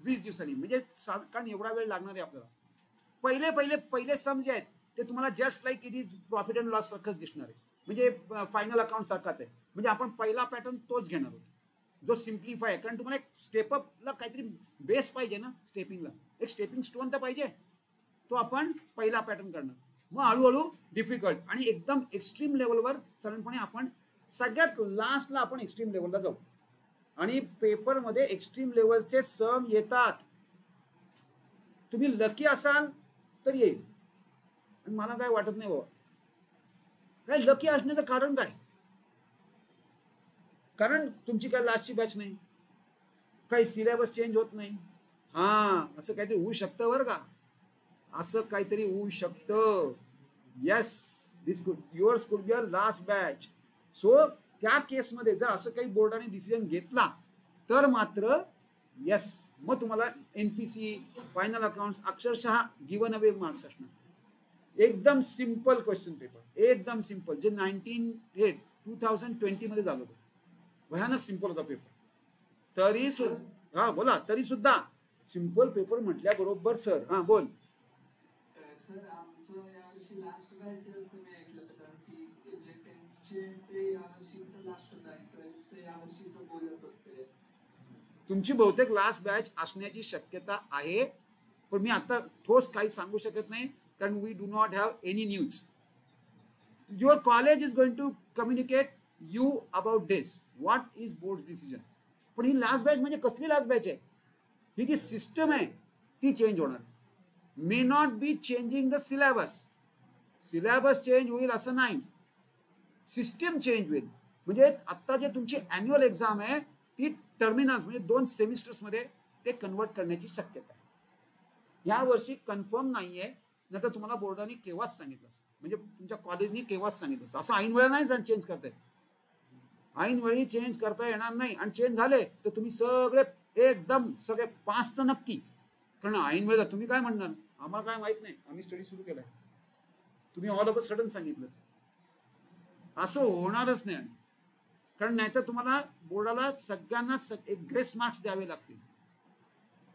20 दिवसांनी म्हणजे कारण एवढा वेळ लागणार आहे आपल्याला. पहिले सम जे आहेत ते तुम्हाला just like it is profit and loss सारखंच दिसणार आहे, म्हणजे फायनल अकाउंट सारखाच आहे. म्हणजे आपण पहिला पॅटर्न तोच घेणार आहोत जो सिम्प्लिफाय आहे. कारण तुम्हाला एक स्टेपअपला काहीतरी बेस पाहिजे ना, स्टेपिंगला एक स्टेपिंग स्टोन तर पाहिजे. तो आपण पहिला पॅटर्न करणार, मग हळूहळू डिफिकल्ट आणि एकदम एक्स्ट्रीम लेवलवर साधारणपणे आपण सगळ्यात लास्टला आपण एक्स्ट्रीम लेवलला जाऊ. आणि पेपरमध्ये एक्स्ट्रीम लेवलचे सम येतात. तुम्ही लकी असाल तर येईल. आणि मला काय वाटत नाही बाबा, काय लकी असण्याचं कारण काय? कारण तुमची काय लास्टची बॅच नाही, काही सिलेबस चेंज होत नाही. असं काहीतरी होऊ शकतं बरं का, असं काहीतरी होऊ शकतं. Yes, this yours could be a last batch. So त्या केसमध्ये जर असं काही बोर्डाने डिसिजन घेतला तर मात्र येस, मग तुम्हाला एनपीसी फायनल अकाउंट्स अक्षरशः गिवन अवे मार्क्स असणार. एकदम सिंपल क्वेश्चन पेपर, एकदम सिंपल, जे 2020 मध्ये झालं होतं. भयानक सिंपल होता पेपर. बोला, तरी सुद्धा सिंपल पेपर म्हटल्या बरोबर. सर बोल. सर आमचं यावर्षी लास्ट बॅच मी ऐकलं होतं, कारण की जे टेन्थचे ते यावर्षीचं लास्ट होतं आणि ट्वेल्थचे यावर्षीचं बोलत होते. तुमची बहुतेक लास्ट बॅच असण्याची शक्यता आहे, पण मी आता ठोस काही सांगू शकत नाही, कारण we do not have any news. Your college is going to communicate you about this what is board decision. पण ही लास्ट बॅच म्हणजे कसली लास्ट बॅच आहे? ही जी सिस्टम आहे ती चेंज होणार. May not be changing the syllabus. Syllabus change होईल असं नाही, सिस्टीम चेंज होईल. म्हणजे आता जे तुमची अॅन्युअल एक्झाम आहे ती टर्मिनल्स म्हणजे 2 सेमिस्टर्समध्ये ते कन्वर्ट करण्याची शक्यता आहे. या वर्षी कन्फर्म नाहीये, नाही तर तुम्हाला बोर्डाने केव्हाच सांगितलं असतं, म्हणजे तुमच्या कॉलेजनी केव्हाच सांगितलं असतं. असं ऐन वेळा नाही चेंज करता येत, ऐन वेळी चेंज करता येणार नाही. आणि चेंज झाले तर तुम्ही सगळे एकदम सगळे पास तर नक्की, कारण ऐन वेळेला तुम्ही काय म्हणणार, आम्हाला काय माहित नाही, आम्ही स्टडी सुरू केलाय, तुम्ही ऑल ऑफ अ सडन सांगितलं. असं होणारच नाही. कारण नाहीतर तुम्हाला बोर्डाला सगळ्यांना एक ग्रेस मार्क्स द्यावे लागतील.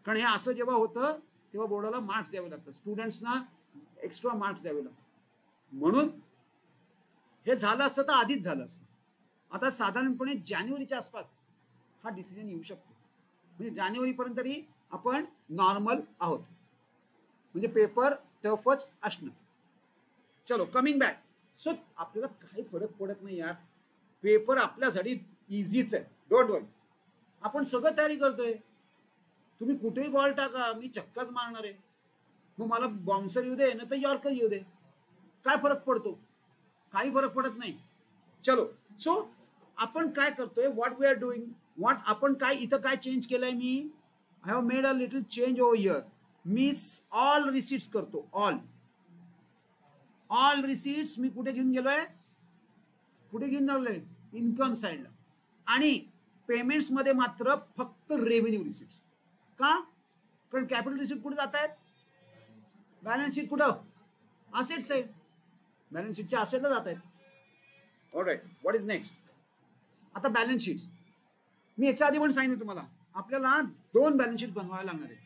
कारण हे असं जेव्हा होतं तेव्हा बोर्डाला मार्क्स द्यावे लागतात, स्टुडंट्सना एक्स्ट्रा मार्क्स द्यावे लागतात. म्हणून हे झालं असतं तर आधीच झालं असतं. आता साधारणपणे जानेवारीच्या आसपास हा डिसिजन येऊ शकतो. म्हणजे जानेवारीपर्यंत तरी आपण नॉर्मल आहोत, म्हणजे पेपर टफच असणार. चलो कमिंग बॅक. सो आपल्याला काही फरक पडत नाही यार, पेपर आपल्यासाठी इझीच आहे, डोंट वरी. आपण सगळं तयारी करतोय. तुम्ही कुठेही बॉल टाका, मी चक्काच मारणार आहे. मग मला बाउन्सर येऊ दे ना तर यॉर्कर येऊ दे, काय फरक पडतो? काही फरक पडत नाही. चलो, सो आपण काय करतोय, what we are doing, what आपण काय इथं काय चेंज केलंय मी, I have made a little change over here. मी ऑल रिसीट्स करतो, ऑल रिसीट्स मी कुठे घेऊन गेलोय, कुठे घेऊन गेलोय, इन्कम साइडला. आणि पेमेंट्स मध्ये मात्र फक्त रेव्हेन्यू रिसीट्स. का? कारण कॅपिटल रिसीट कुठे जात आहेत, बॅलन्स शीट कुठं, असेट्स आहे, बॅलन्स शीटच्या असेटला जात आहेत. All right, what is next? आता बॅलन्स शीट्स मी याच्या आधी पण सांगितलं तुम्हाला, आपल्याला 2 बॅलन्स शीट बनवावे लागणार आहेत.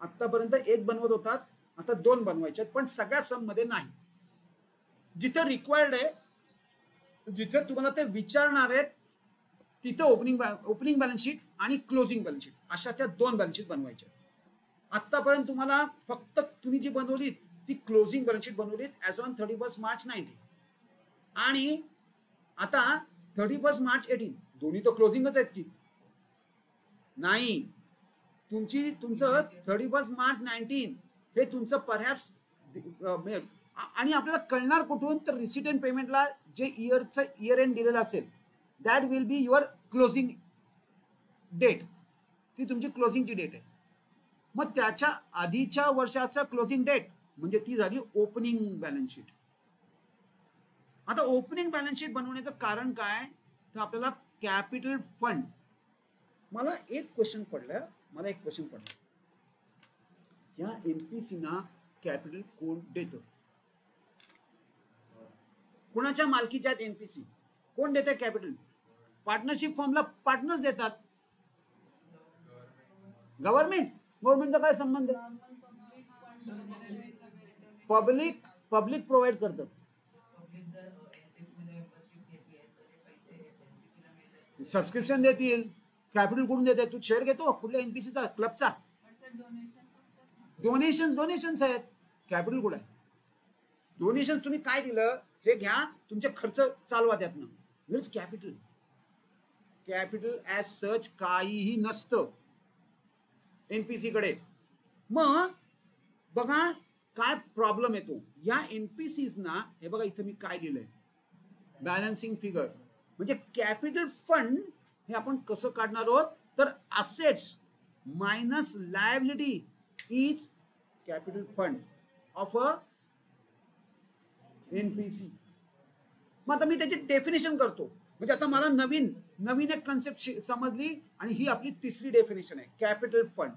आतापर्यंत 1 बनवत होतात, आता 2 बनवायचे आहेत, पण सगळ्या सम मध्ये नाही. जिथे रिक्वायर्ड आहे, जिथे तुम्हाला ते विचारणार आहेत तिथे ओपनिंग बॅलन्स शीट आणि क्लोजिंग बॅलन्स शीट अशा त्या 2 बॅलन्स शीट बनवायच्या. आतापर्यंत तुम्हाला फक्त तुम्ही जी बनवलीत ती क्लोजिंग बॅलन्स शीट बनवलीत ॲज ऑन 31 मार्च 19, आणि आता 31 मार्च 18. दोन्ही तर क्लोजिंगच आहेत की नाही? तुमचं 31 मार्च 19 हे तुमचं परहॅप्स, आणि आपल्याला कळणार कुठून, तर रिसीट अँड पेमेंटला जे इयर एंड दिलेलं असेल that will be your closing date, ती तुमची क्लोजिंगची डेट आहे. मग त्याच्या आधीच्या वर्षाचा क्लोजिंग डेट म्हणजे ती झाली ओपनिंग बॅलन्स शीट. आता ओपनिंग बॅलन्स शीट बनवण्याचं कारण काय, तर आपल्याला कॅपिटल फंड. मला एक क्वेश्चन पडलं, या एनपीसी ना कॅपिटल कोण देतं? कोणाच्या मालकीच्या एनपीसी? कोण देते कॅपिटल? पार्टनरशिप फॉर्मला पार्टनर्स देतात. गव्हर्नमेंटचा काय संबंध आहे? पब्लिक प्रोव्हाइड करतं. सबस्क्रिप्शन देतील. कॅपिटल कुठून देते? तू शेअर घेतो कुठल्या एनपीसीचा, क्लबचा? डोनेशन्स आहेत. कॅपिटल कुठे आहे? डोनेशन तुम्ही काय दिलं हे घ्या, तुमचे खर्च चालवा त्यातनं. विच कॅपिटल ॲज सच काहीही नसतं एनपीसी कडे. मग बघा काय प्रॉब्लेम येतो या एनपीसीज ना. हे बघा इथं मी काय दिलंय, बॅलन्सिंग फिगर म्हणजे कॅपिटल फंड. हे आपण कसं काढणार आहोत, तर assets minus liability is capital fund of a NPC. मग आता मी त्याची डेफिनेशन करतो. म्हणजे आता मला नवीन एक कन्सेप्ट समजली, आणि ही आपली तिसरी डेफिनेशन आहे capital fund.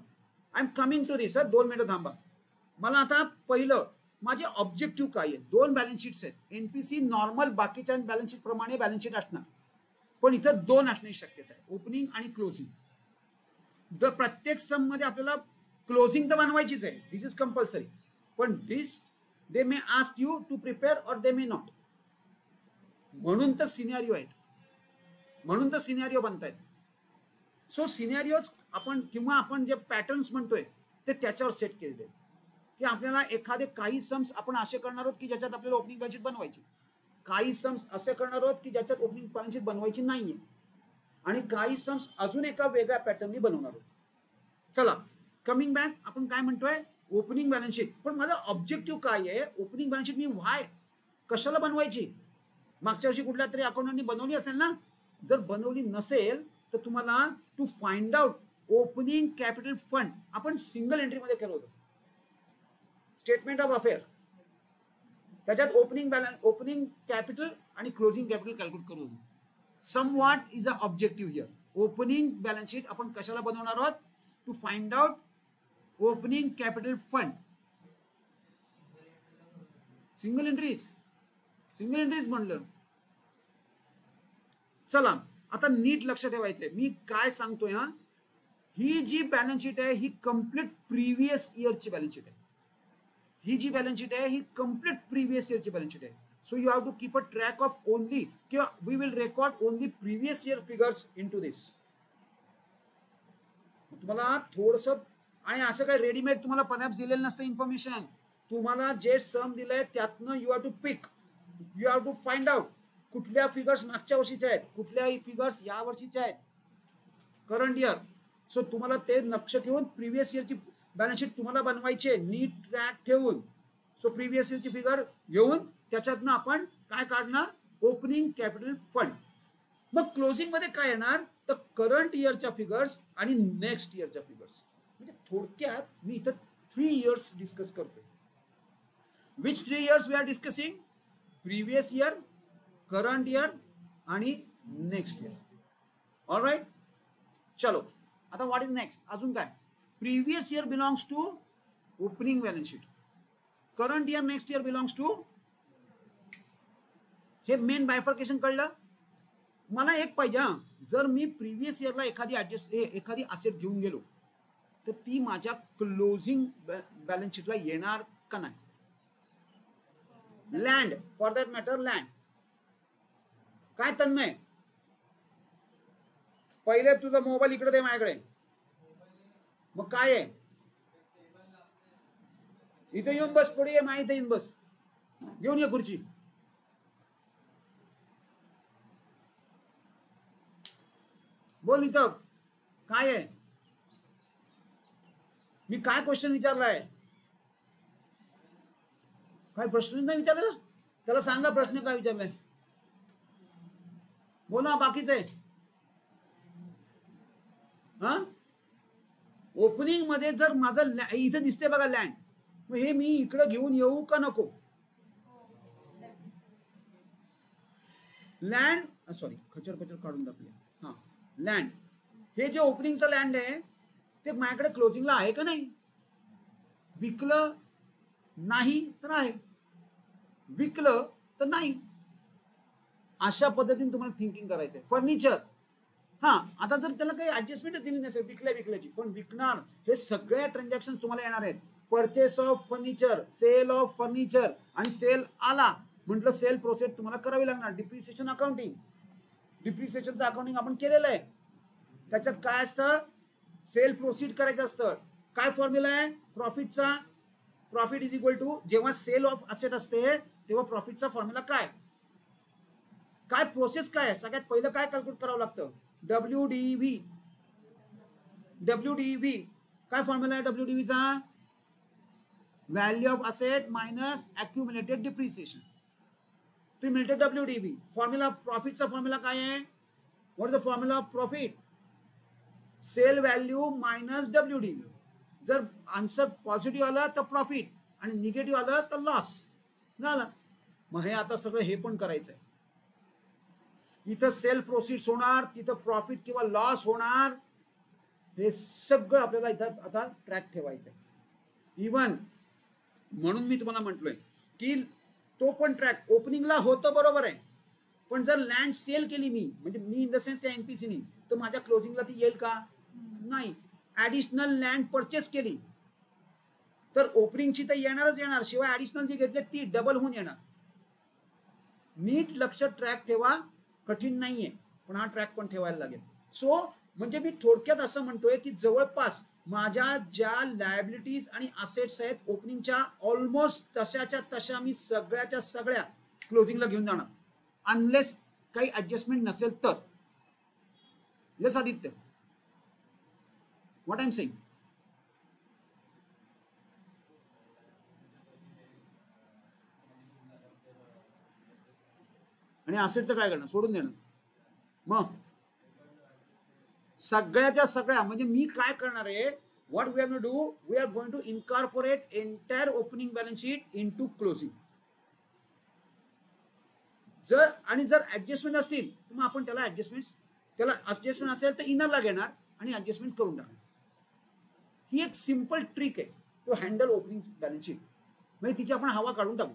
I am coming to this. 2 मिनिटं थांबा. मला आता पहिलं माझे ऑब्जेक्टिव्ह काय आहे. 2 बॅलन्स शीट्स आहेत. एनपीसी नॉर्मल बाकीच्या बॅलन्स शीट प्रमाणे बॅलन्स शीट असणार, पण इथं 2 असण्याची शक्यता आहे, ओपनिंग आणि क्लोजिंग. प्रत्येक सम मध्ये आपल्याला क्लोजिंग तर बनवायचीच आहे, दिस इज कंपल्सरी, पण this they may ask you to prepare or they may not. म्हणून तर सिनेरिओ आहेत, म्हणून तर सिनेरिओ बनतायत. सो सिनेरिओज आपण किंवा आपण जे पॅटर्न्स म्हणतोय ते त्याच्यावर सेट केलेले आहेत, की आपल्याला एखादे काही सम्स आपण असे करणार आहोत की ज्याच्यात आपल्याला ओपनिंग बॅलन्स शीट बनवायची, काही सम्स असे करणार आहोत की ज्याच्यात ओपनिंग बॅलन्स शीट बनवायची नाहीये, आणि काही सम्स अजून एका वेगळ्या पॅटर्ननी बनवणार आहोत. चला कमिंग बॅक, आपण काय म्हणतोय ओपनिंग बॅलन्स शीट. पण माझा ऑब्जेक्टिव्ह काय आहे, ओपनिंग बॅलन्स शीट मी व्हाय कशाला बनवायची? मागच्या वर्षी कुठल्या तरी अकाउंटंटनी बनवली असेल ना. जर बनवली नसेल तर तुम्हाला to find out opening capital fund आपण सिंगल एंट्रीमध्ये केलं होतं, स्टेटमेंट ऑफ अफेअर. त्याच्यात ओपनिंग कॅपिटल आणि क्लोजिंग कॅपिटल कॅल्क्युलेट करू. Sum what is a objective here. Opening balance sheet आपण कशाला बनवणार आहोत? To find out opening capital fund. Single entries म्हणलं. चला आता नीट लक्ष ठेवायचंय मी काय सांगतोय. ही जी बॅलन्स शीट आहे ही कम्प्लीट प्रिव्हियस इयरची बॅलन्स शीट आहे. ही जी बॅलन्स शीट आहे ही कम्प्लीट प्रिव्हियस इयरची बॅलन्स शीट आहे. So you have to keep a track of only, किंवा we will record only previous year figures in to this. तुम्हाला थोडस, आणि असं काही रेडीमेड तुम्हाला परहॅप्स दिलेलं नसतं इन्फॉर्मेशन. तुम्हाला जे सम दिलंय त्यातनं you have to pick, you have to find out कुठल्या फिगर्स मागच्या वर्षीच्या आहेत, कुठल्या फिगर्स या वर्षीच्या आहेत, करंट इयर. सो तुम्हाला ते लक्ष ठेवून प्रिव्हियस इयरची बॅलन्स शीट तुम्हाला बनवायची नीट ट्रॅक ठेवून. सो प्रिव्हियस इयरची फिगर घेऊन त्याच्यातनं आपण काय काढणार? Opening capital fund. मग क्लोजिंग मध्ये काय येणार? तर करंट इयरच्या फिगर्स आणि नेक्स्ट इयरच्या फिगर्स. म्हणजे थोडक्यात मी इथं 3 इयर्स डिस्कस करतोय. Which 3 years we are discussing? Previous year, current year आणि नेक्स्ट इयर. ऑलराइट, चलो आता व्हॉट इज नेक्स्ट? अजून काय? Previous year belongs to opening balance sheet, current year next year belongs to. हे मेन बायफर्केशन कळलं? मला एक पाहिजे, जर मी प्रिव्हियस इयरला एखादी असेट घेऊन गेलो तर ती माझ्या क्लोजिंग बॅलन्स शीटला येणार का नाही? Land, for that matter land. काय तन्मय, पहिले तुझा मोबाईल इकडे दे माझ्याकडे. मग काय आहे? इथे येऊन बस, पुढे ये, माहिती येऊन बस, घेऊन ये खुर्ची. बोल इथं काय आहे? मी काय क्वेश्चन विचारलाय? काय प्रश्न नाही विचारलेला? त्याला सांगा प्रश्न काय विचारलाय. बोला बाकीचे. हा, ओपनिंग मध्ये जर माझं इथे दिसते बघा लँड, मग हे मी इकडे घेऊन येऊ का नको? लँड, सॉरी खचर काढून टाकले. हा, लँड, हे जे ओपनिंगचं लँड आहे ते माझ्याकडे क्लोजिंगला आहे का नाही? विकलं नाही तर आहे, विकलं तर नाही. अशा पद्धतीने तुम्हाला थिंकिंग करायचंय. फर्निचर, हा, आता जर त्याला काही ऍडजस्टमेंट दिली नसेल विकल्याची, पण विकणार हे सगळे ट्रान्झॅक्शन तुम्हाला येणार आहेत. Purchase of furniture, sale of furniture, आणि सेल आला म्हटलं सेल प्रोसेस तुम्हाला करावी लागणार. डिप्रिसिएशन अकाउंटिंग, डिप्रिसिएशनचं अकाउंटिंग आपण केलेलं आहे. त्याच्यात काय असतं? सेल प्रोसीड करायचं असतं. काय फॉर्म्युला आहे प्रॉफिटचा? प्रॉफिट इज इक्वल टू, जेव्हा सेल ऑफ असेट असते तेव्हा प्रॉफिटचा फॉर्म्युला काय? काय प्रोसेस काय? सगळ्यात पहिलं काय कॅल्क्युलेट करावं लागतं? WDV. WDV काय फॉर्म्युला आहे WDV चा? Value of asset minus accumulated depreciation. तुम्ही मिळते WDV. फॉर्म्युला प्रॉफिटचा फॉर्म्युला काय आहे? What is the formula of profit? Sale value minus WDV. जर आन्सर पॉझिटिव्ह आला तर प्रॉफिट आणि निगेटिव्ह आलं तर लॉस झालं. मग हे आता सगळं हे पण करायचं आहे. इथं सेल प्रोसीड्स होणार, तिथं प्रॉफिट किंवा लॉस होणार. हे सगळं आपल्याला इथं आता ट्रॅक ठेवायचं आहे. इवन म्हणून मी तुम्हाला म्हटलोय की तो पण ट्रॅक ओपनिंगला होतो बरोबर आहे, पण जर लँड सेल केली मी, म्हणजे मी इन द सेन्स त्या एनपीसीनी, तर माझ्या क्लोजिंगला ती येईल का? नाही. ऍडिशनल लँड परचेस केली तर ओपनिंगची तर येणारच येणार, शिवाय ऍडिशनल जी घेतली ती डबल होऊन येणार. नीट लक्ष ट्रॅक ठेवा. कठीण नाहीये, पण हा ट्रॅक पण ठेवायला लागेल. सो म्हणजे मी थोडक्यात असं म्हणतोय की जवळपास माझ्या ज्या लायबिलिटीज आणि असेट्स आहेत ओपनिंगच्या ऑलमोस्ट तशाच्या तशा मी सगळ्याच्या सगळ्या क्लोजिंगला घेऊन जाणार, अनलेस काही ऍडजस्टमेंट नसेल तर. Yes Aditya, what I am saying? आणि असेटचं काय करणार, सोडून देणार. मग सगळ्याच्या सगळ्या म्हणजे मी काय करणार आहे, what we are going to do, we are going to incorporate entire opening balance sheet into closing. जर ऍडजस्टमेंट असतील तर मग आपण त्याला ऍडजस्टमेंट असेल तर इनरला घेणार आणि ऍडजस्टमेंट करून टाकणार. ही एक सिंपल ट्रिक आहे to handle opening balance sheet. म्हणजे तिची आपण हवा काढून टाकू,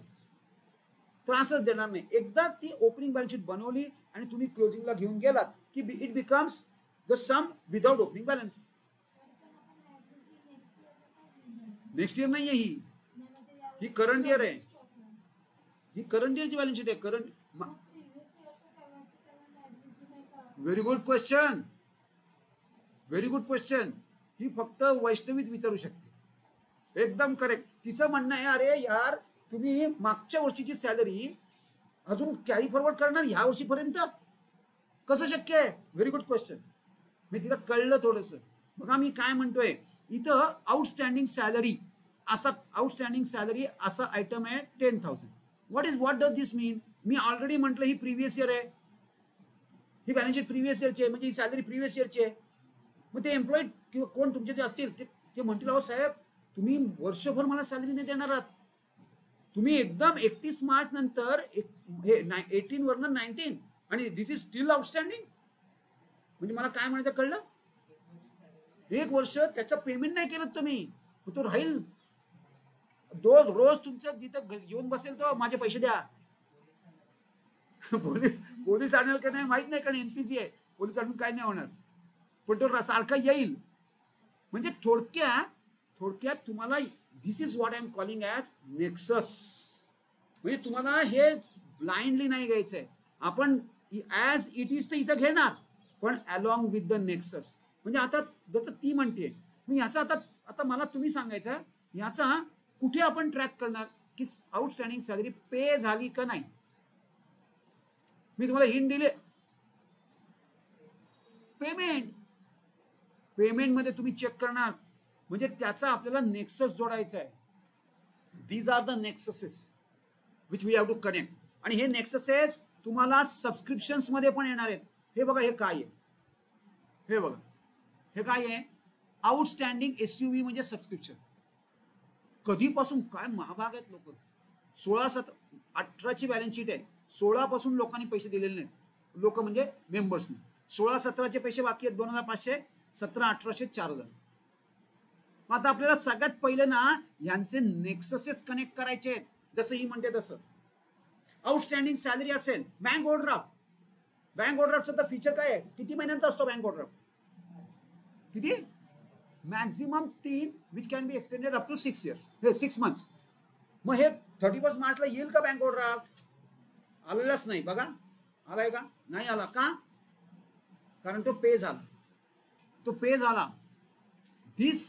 त्रासच देणार नाही. एकदा ती ओपनिंग बॅलन्स शीट बनवली आणि तुम्ही क्लोजिंगला घेऊन गेलात की it becomes the sum without opening balance. Next year नाही आहे ही करंट इयर आहे. ही करंट इयरची बॅलन्स शीट आहे. Current. Very good question, very good question. ही फक्त वैष्णवीच विचारू शकते. एकदम करेक्ट. तिचं म्हणणं आहे, अरे यार तुम्ही मागच्या वर्षीची सॅलरी अजून कॅरी फॉरवर्ड करणार ह्या वर्षीपर्यंत, कसं शक्य आहे. Very good question. मी तिला कळलं थोडंसं. बघा मी काय म्हणतोय, इथं आउटस्टँडिंग सॅलरी असा आयटम आहे 10,000. What does this mean. Me already म्हटलं ही प्रिव्हियस इयर आहे, ही बॅलन्स शीट प्रिव्हियस इयरची आहे, म्हणजे ही सॅलरी प्रिव्हियस इयरची आहे. मग ते एम्प्लॉई किंवा कोण तुमचे जे असतील ते म्हणतील, अहो साहेब तुम्ही वर्षभर मला सॅलरी नाही देणार आहात, तुम्ही एकदम 31 मार्च नंतर हे 18 वरनं 19 आणि दिस इज स्टील आउटस्टँडिंग. म्हणजे मला काय म्हणायचं कळलं, एक वर्ष त्याचं पेमेंट नाही केलं तुम्ही, तो राहील. रोज तुमच्या जिथं येऊन बसेल तो माझे पैसे द्या. पोलीस आणेल का नाही माहित नाही, कारण एनपीसी आहे, पोलीस आणून काय नाही होणार, पण तो सारखा येईल. म्हणजे थोडक्यात तुम्हाला this is what I am calling as nexus. म्हणजे तुम्हाला हे ब्लाइंडली नाही घ्यायचंय. आपण ॲज इट इज तर इथं घेणार, पण अलॉंग विथ द नेक्सस. म्हणजे आता जसं ती म्हणते, मग याचा आता मला तुम्ही सांगायचं, याचा कुठे आपण ट्रॅक करणार की आउटस्टँडिंग सॅलरी पे झाली का नाही. मी तुम्हाला हिंट दिले, पेमेंट मध्ये तुम्ही चेक करणार, म्हणजे त्याचा आपल्याला नेक्सस जोडायचा आहे. These are the nexuses which we have to connect. आणि हे नेक्ससेस तुम्हाला सबस्क्रिप्शन्स मध्ये पण येणार आहेत. हे बघा हे काय आहे, हे बघा हे काय आहे, आउटस्टँडिंग एसयूव्ही म्हणजे सबस्क्रिप्शन. कधीपासून काय महाभाग आहेत लोक. 16-17-18ची बॅलन्स शीट आहे, 16 पासून लोकांनी पैसे दिलेले नाहीत. लोक म्हणजे मेंबर्सनी 16-17चे पैसे बाकी आहेत 2,500, 17-1800 4,000. मग आता आपल्याला सगळ्यात पहिले ना यांचे नेक्ससेस कनेक्ट करायचे आहेत. जसं ही म्हणते तसं आउटस्टँडिंग सॅलरी असेल, बँक ओव्हरड्राफ्टचं तर फीचर काय आहे, किती महिन्यांचा असतो बँक ओव्हरड्राफ्ट, किती maximum 3 which can be extended up to 6 years, हे 6 months. मग हे 31 मार्चला येईल का बँक ओव्हरड्राफ्ट. आलेलाच नाही. बघा आलाय का, नाही आला का, कारण तो पे झाला. दिस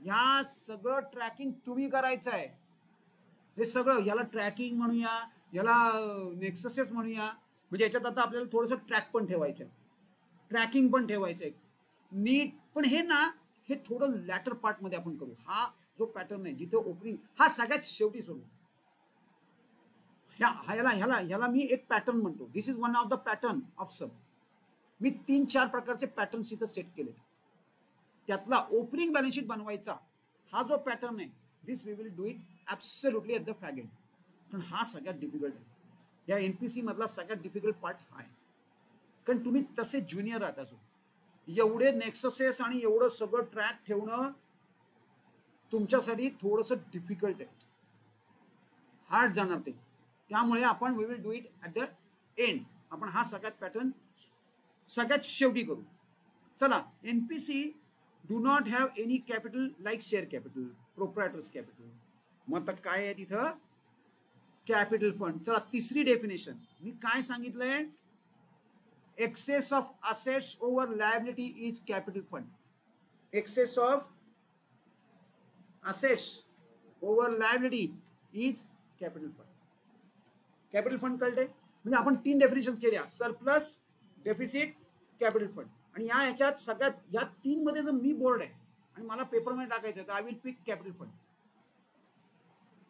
या सगळं ट्रॅकिंग तुम्ही करायचं आहे. हे सगळं याला ट्रॅकिंग म्हणूया, याला नेक्ससेस म्हणूया. म्हणजे याच्यात आता आपल्याला थोडंसं ट्रॅकिंग पण ठेवायचं आहे नीट. पण हे ना हे थोडं लॅटर पार्ट मध्ये आपण करू. हा जो पॅटर्न आहे जिथे ओपनिंग, हा सगळ्यात शेवटी सोडू. ह्याला मी एक पॅटर्न म्हणतो. This is one of the pattern of सब. मी 3-4 प्रकारचे पॅटर्न्स इथं सेट केले. त्यातला ओपनिंग बॅलन्स शीट बनवायचा हा जो पॅटर्न आहे, this we will do it absolutely at the fag end. कारण हा सगळ्यात डिफिकल्ट आहे. या एनपीसी मधला सगळ्यात डिफिकल्ट पार्ट हा आहे. कारण तुम्ही तसे ज्युनियर आहात अजून. एवढे नेक्ससेस आणि एवढं सगळं ट्रॅक ठेवणं तुमच्यासाठी थोडंसं डिफिकल्ट आहे, हार्ड जाणार ते. त्यामुळे आपण we will do it at the end. आपण हा सगळ्यात पॅटर्न सगळ्यात शेवटी करू. चला, NPC do not have any capital like share capital, proprietors capital. मग आता काय आहे तिथं, कॅपिटल फंड. चला, तिसरी डेफिनेशन मी काय सांगितलंय, excess of assets over liability is capital fund. Excess of assets over liability is capital fund. Capital fund कळते. म्हणजे आपण 3 डेफिनेशन केल्या, सरप्लस, डेफिसिट, कॅपिटल फंड. आणि ह्याच्यात सगळ्यात या 3 मध्ये जर मी बोर्ड आहे आणि मला पेपरमध्ये टाकायचं तर I will pick capital fund.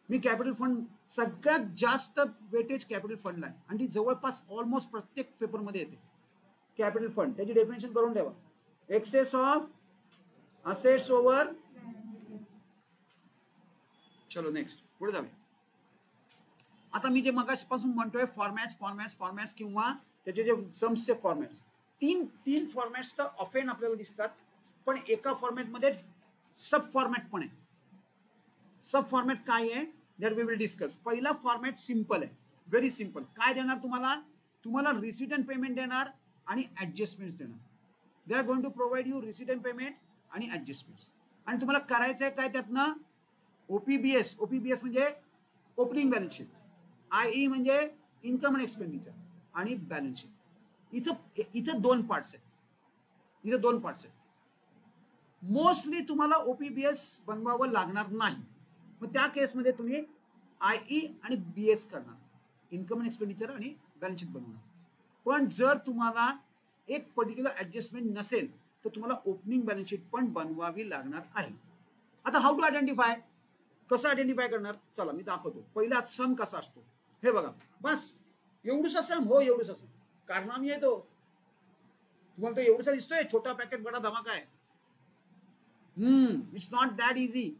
मी कॅपिटल फंड सगळ्यात जास्त वेटेज कॅपिटल फंडला आहे आणि ती जवळपास ऑलमोस्ट प्रत्येक पेपरमध्ये येते. कॅपिटल फंड त्याची डेफिनेशन करून ठेवा. Excess of assets over. चलो नेक्स्ट पुढे जाऊया. आता मी जे मगापासून म्हणतोय फॉर्मॅट्स किंवा त्याचे जे सम्सचे फॉर्मॅट्स, तीन फॉर्मॅट्स तर ऑफेन आपल्याला दिसतात, पण एका फॉर्मॅटमध्ये सब फॉर्मॅट पण आहे. सब फॉर्मॅट काय आहे दॅट वी विल डिस्कस. पहिला फॉर्मॅट सिंपल आहे, व्हेरी सिंपल. काय देणार तुम्हाला रिसीट अँड पेमेंट देणार आणि ऍडजस्टमेंट्स देणार. They are going to provide you receipt and payment आणि ऍडजस्टमेंट्स. आणि तुम्हाला करायचं आहे काय त्यातनं ओपीबीएस म्हणजे ओपनिंग बॅलन्स शीट, आयई म्हणजे इन्कम अँड एक्सपेंडिचर आणि बॅलन्स शीट. इथं दोन पार्ट्स आहेत. मोस्टली तुम्हाला ओपीबीएस बनवावं लागणार नाही. मग त्या केसमध्ये तुम्ही आयई आणि बीएस करणार, इन्कम अँड एक्सपेंडिचर आणि बॅलन्स शीट बनवणार. पण जर तुम्हाला एक पर्टिक्युलर ऍडजस्टमेंट नसेल तर तुम्हाला ओपनिंग बॅलन्स शीट पण बनवावी लागणार आहे. आता हाऊ टू आयडेंटिफाय, कसं आयडेंटिफाय करणार, चला मी दाखवतो. पहिला सम कसा असतो हे बघा. बस एवढूसा सम, हो एवढूसा सम. कारनामी आहे तो. तुम्हाला तो एवढूसा दिसतोय, छोटा पॅकेट बडा धमाका आहे. It's not that easy.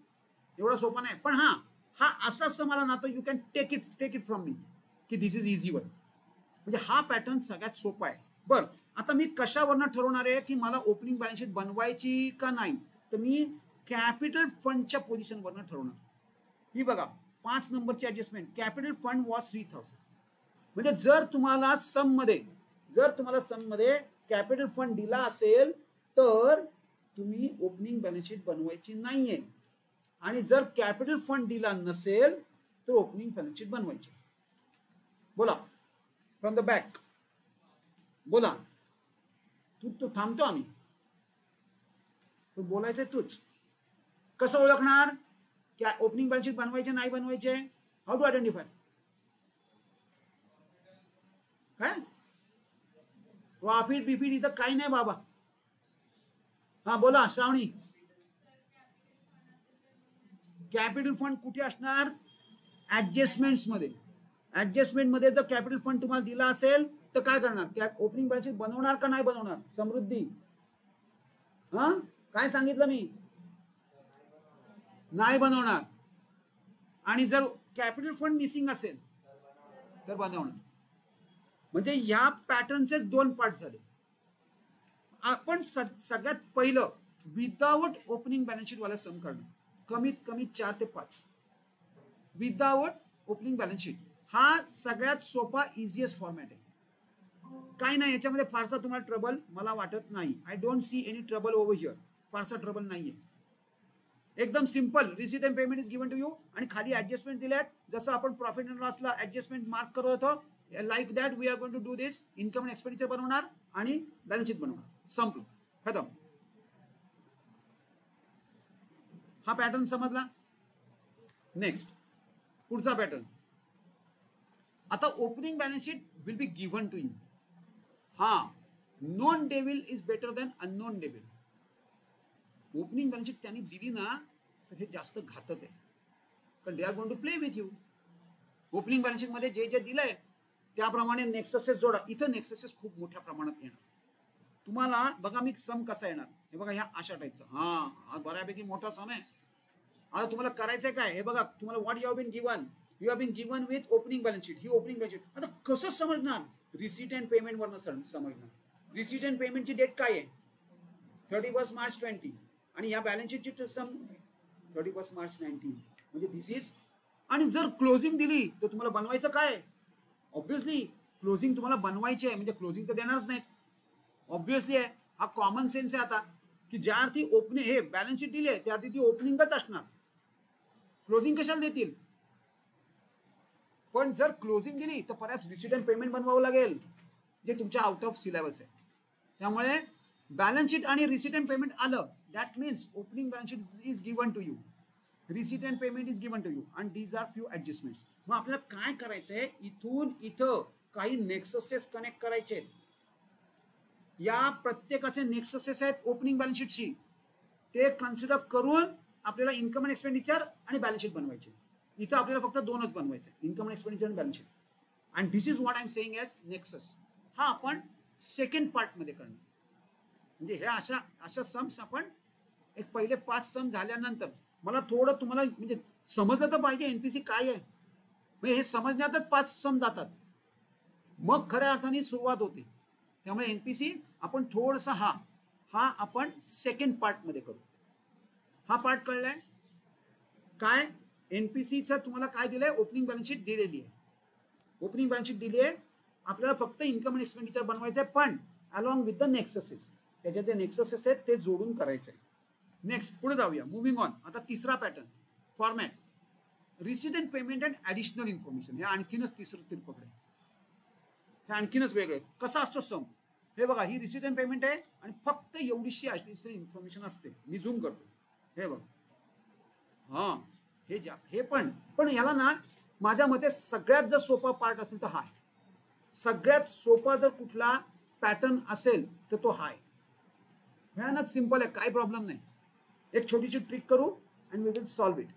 एवढा सोपा नाही. पण हा असा सम आला ना तो you can take it from me की दिस इज इझी वन. म्हणजे हा पॅटर्न सगळ्यात सोपा आहे. बरं आता मी कशावरनं ठरवणार आहे की मला ओपनिंग बॅलन्स शीट बनवायची का नाही, तर मी कॅपिटल फंडच्या पोझिशनवरनं ठरवणार. ही बघा 5 नंबरची ऍडजस्टमेंट, कॅपिटल फंड वॉज 3000. म्हणजे जर तुम्हाला सम मध्ये कॅपिटल फंड दिला असेल तर तुम्ही ओपनिंग बॅलन्स शीट बनवायची नाहीये. आणि जर कॅपिटल फंड दिला नसेल तर ओपनिंग बॅलन्स शीट बनवायची. बोला फ्रॉम द बॅक, बोला. तू थांबतो आम्ही, तू बोलायचंय तूच. कसं ओळखणार क्या ओपनिंग बॅलन्स शीट बनवायचे नाही बनवायचे, हाऊ टू आयडेंटिफाय. काय प्रॉफिट बिफिट इथं काही नाही बाबा. हा बोला श्रावणी. कॅपिटल फंड कुठे असणार, ऍडजस्टमेंट्स मध्ये जर कॅपिटल फंड तुम्हाला दिला असेल तर काय करणार, ओपनिंग बॅलन्स शीट बनवणार का नाही बनवणार. समृद्धी काय सांगितलं मी, नाही बनवणार. आणि जर कॅपिटल फंड मिसिंग असेल तर बनवणार. म्हणजे या पॅटर्नचे 2 पार्ट झाले. आपण सगळ्यात पहिलं विदाउट ओपनिंग बॅलन्स शीट वाला सम काढणार, कमीत कमी 4 ते 5 विदाउट ओपनिंग बॅलन्स शीट. हा सगळ्यात सोपा इझिएस्ट फॉर्मॅट आहे. काही नाही याच्यामध्ये फारसा तुम्हाला ट्रबल मला वाटत नाही. I don't see any trouble over here. फारसा ट्रबल नाहीये, एकदम simple. Receipt and payment is given to you आणि खाली ऍडजस्टमेंट दिल्यात. जसं आपण प्रॉफिट अँड लॉसला ऍडजस्टमेंट मार्क करत होतो, like that we are going to do this. Income and expenditure बनवणार आणि बॅलन्स शीट बनवणार, संपलं, खतम. हा पॅटर्न समजला. नेक्स्ट पुढचा पॅटर्न. आता opening balance sheet will be given to you. Known devil is better than unknown devil. Opening balance sheet त्यांनी दिली ना तर हे जास्त घातक आहे, कारण they are going to play with you. Opening balance sheet मध्ये जे दिलंय त्याप्रमाणे नेक्ससेस जोडा. इथं नेक्ससेस खूप मोठ्या प्रमाणात येणार. तुम्हाला बघा मी सम कसा येणार हे बघा, ह्या अशा टाईपचा. हा बऱ्यापैकी मोठा सम आहे. आता तुम्हाला करायचंय काय हे बघा. तुम्हाला what you have been given with opening balance sheet. ही ओपनिंग बॅलन्स शीट. आता कसं समजणार, रिसीट अँड पेमेंट वरनं समजणार. रिसीट अँड पेमेंटची डेट काय आहे, 31 मार्च 20 आणि या बॅलन्स शीटची सम 31 मार्च 19. म्हणजे दिस इज. आणि जर क्लोजिंग दिली तर तुम्हाला बनवायचं काय, ऑब्व्हियसली क्लोजिंग तुम्हाला बनवायची आहे. म्हणजे क्लोजिंग तर देणारच नाहीत, ऑब्व्हियसली आहे. हा कॉमन सेन्स आहे आता की ज्या अर्थी ओपनिंग हे बॅलन्स शीट दिली आहे त्या अर्थी ती ओपनिंगच असणार. क्लोजिंग कशाला देतील. पण जर क्लोजिंग दिली तर परत रिसीट अँड पेमेंट बनवावं लागेल, जे तुमच्या आउट ऑफ सिलेबस आहे. त्यामुळे बॅलन्स शीट आणि रिसीट अँड पेमेंट आलं that means opening balance sheet is given to you, receipt and payment is given to you and these are few adjustments. मग आपल्याला काय करायचंय, इथून इथं काही नेक्ससेस कनेक्ट करायचे. या प्रत्येकाचे नेक्ससेस आहेत ओपनिंग बॅलन्स शीटशी. ते कन्सिडर करून आपल्याला इन्कम अँड एक्सपेंडिचर आणि बॅलन्स शीट बनवायचे. इथं आपल्याला फक्त दोनच बनवायचं आहे, इन्कम एक्सपेंडिचर आणि balance sheet. And this is what I am saying as nexus. हा आपण सेकंड पार्टमध्ये करणार. म्हणजे ह्या अशा सम्स आपण एक पहिले 5 सम झाल्यानंतर मला थोडं तुम्हाला म्हणजे समजलं तर पाहिजे एनपीसी काय आहे. म्हणजे हे समजण्यातच 5 सम जातात, मग खऱ्या अर्थाने सुरुवात होते. त्यामुळे एनपीसी आपण थोडंसं हा आपण सेकंड पार्टमध्ये करू. हा पार्ट कळलाय काय? एनपीसीचं तुम्हाला काय दिलंय? ओपनिंग बॅलन्स शीट दिलेली आहे. ओपनिंग बॅलन्स शीट दिली आहे, आपल्याला फक्त इन्कम अँड एक्सपेंडिचर बनवायचं आहे, पण अलॉंग विथ द नेक्ससेस. त्याच्या जे नेक्ससेस आहेत ते जोडून करायचं आहे. नेक्स्ट पुढे जाऊया, मुव्हिंग ऑन. आता तिसरा pattern format, receipt and payment and additional information. हे आणखीनच तिसरं तिरपकडे, हे आणखीनच वेगळे. कसा असतो सम? हे बघा, ही रिसीट अँड पेमेंट आहे आणि फक्त एवढीशी ॲडिशनल इन्फॉर्मेशन असते. मी झूम करतो, हे बघा. हां, हे पण याला ना माझ्या मते सगळ्यात जर सोपा पार्ट असेल तर हा आहे. सगळ्यात सोपा जर कुठला पॅटर्न असेल तर तो हा आहे. भयानक सिंपल आहे, काही प्रॉब्लेम नाही. एक छोटीशी ट्रिक करू and we will solve it.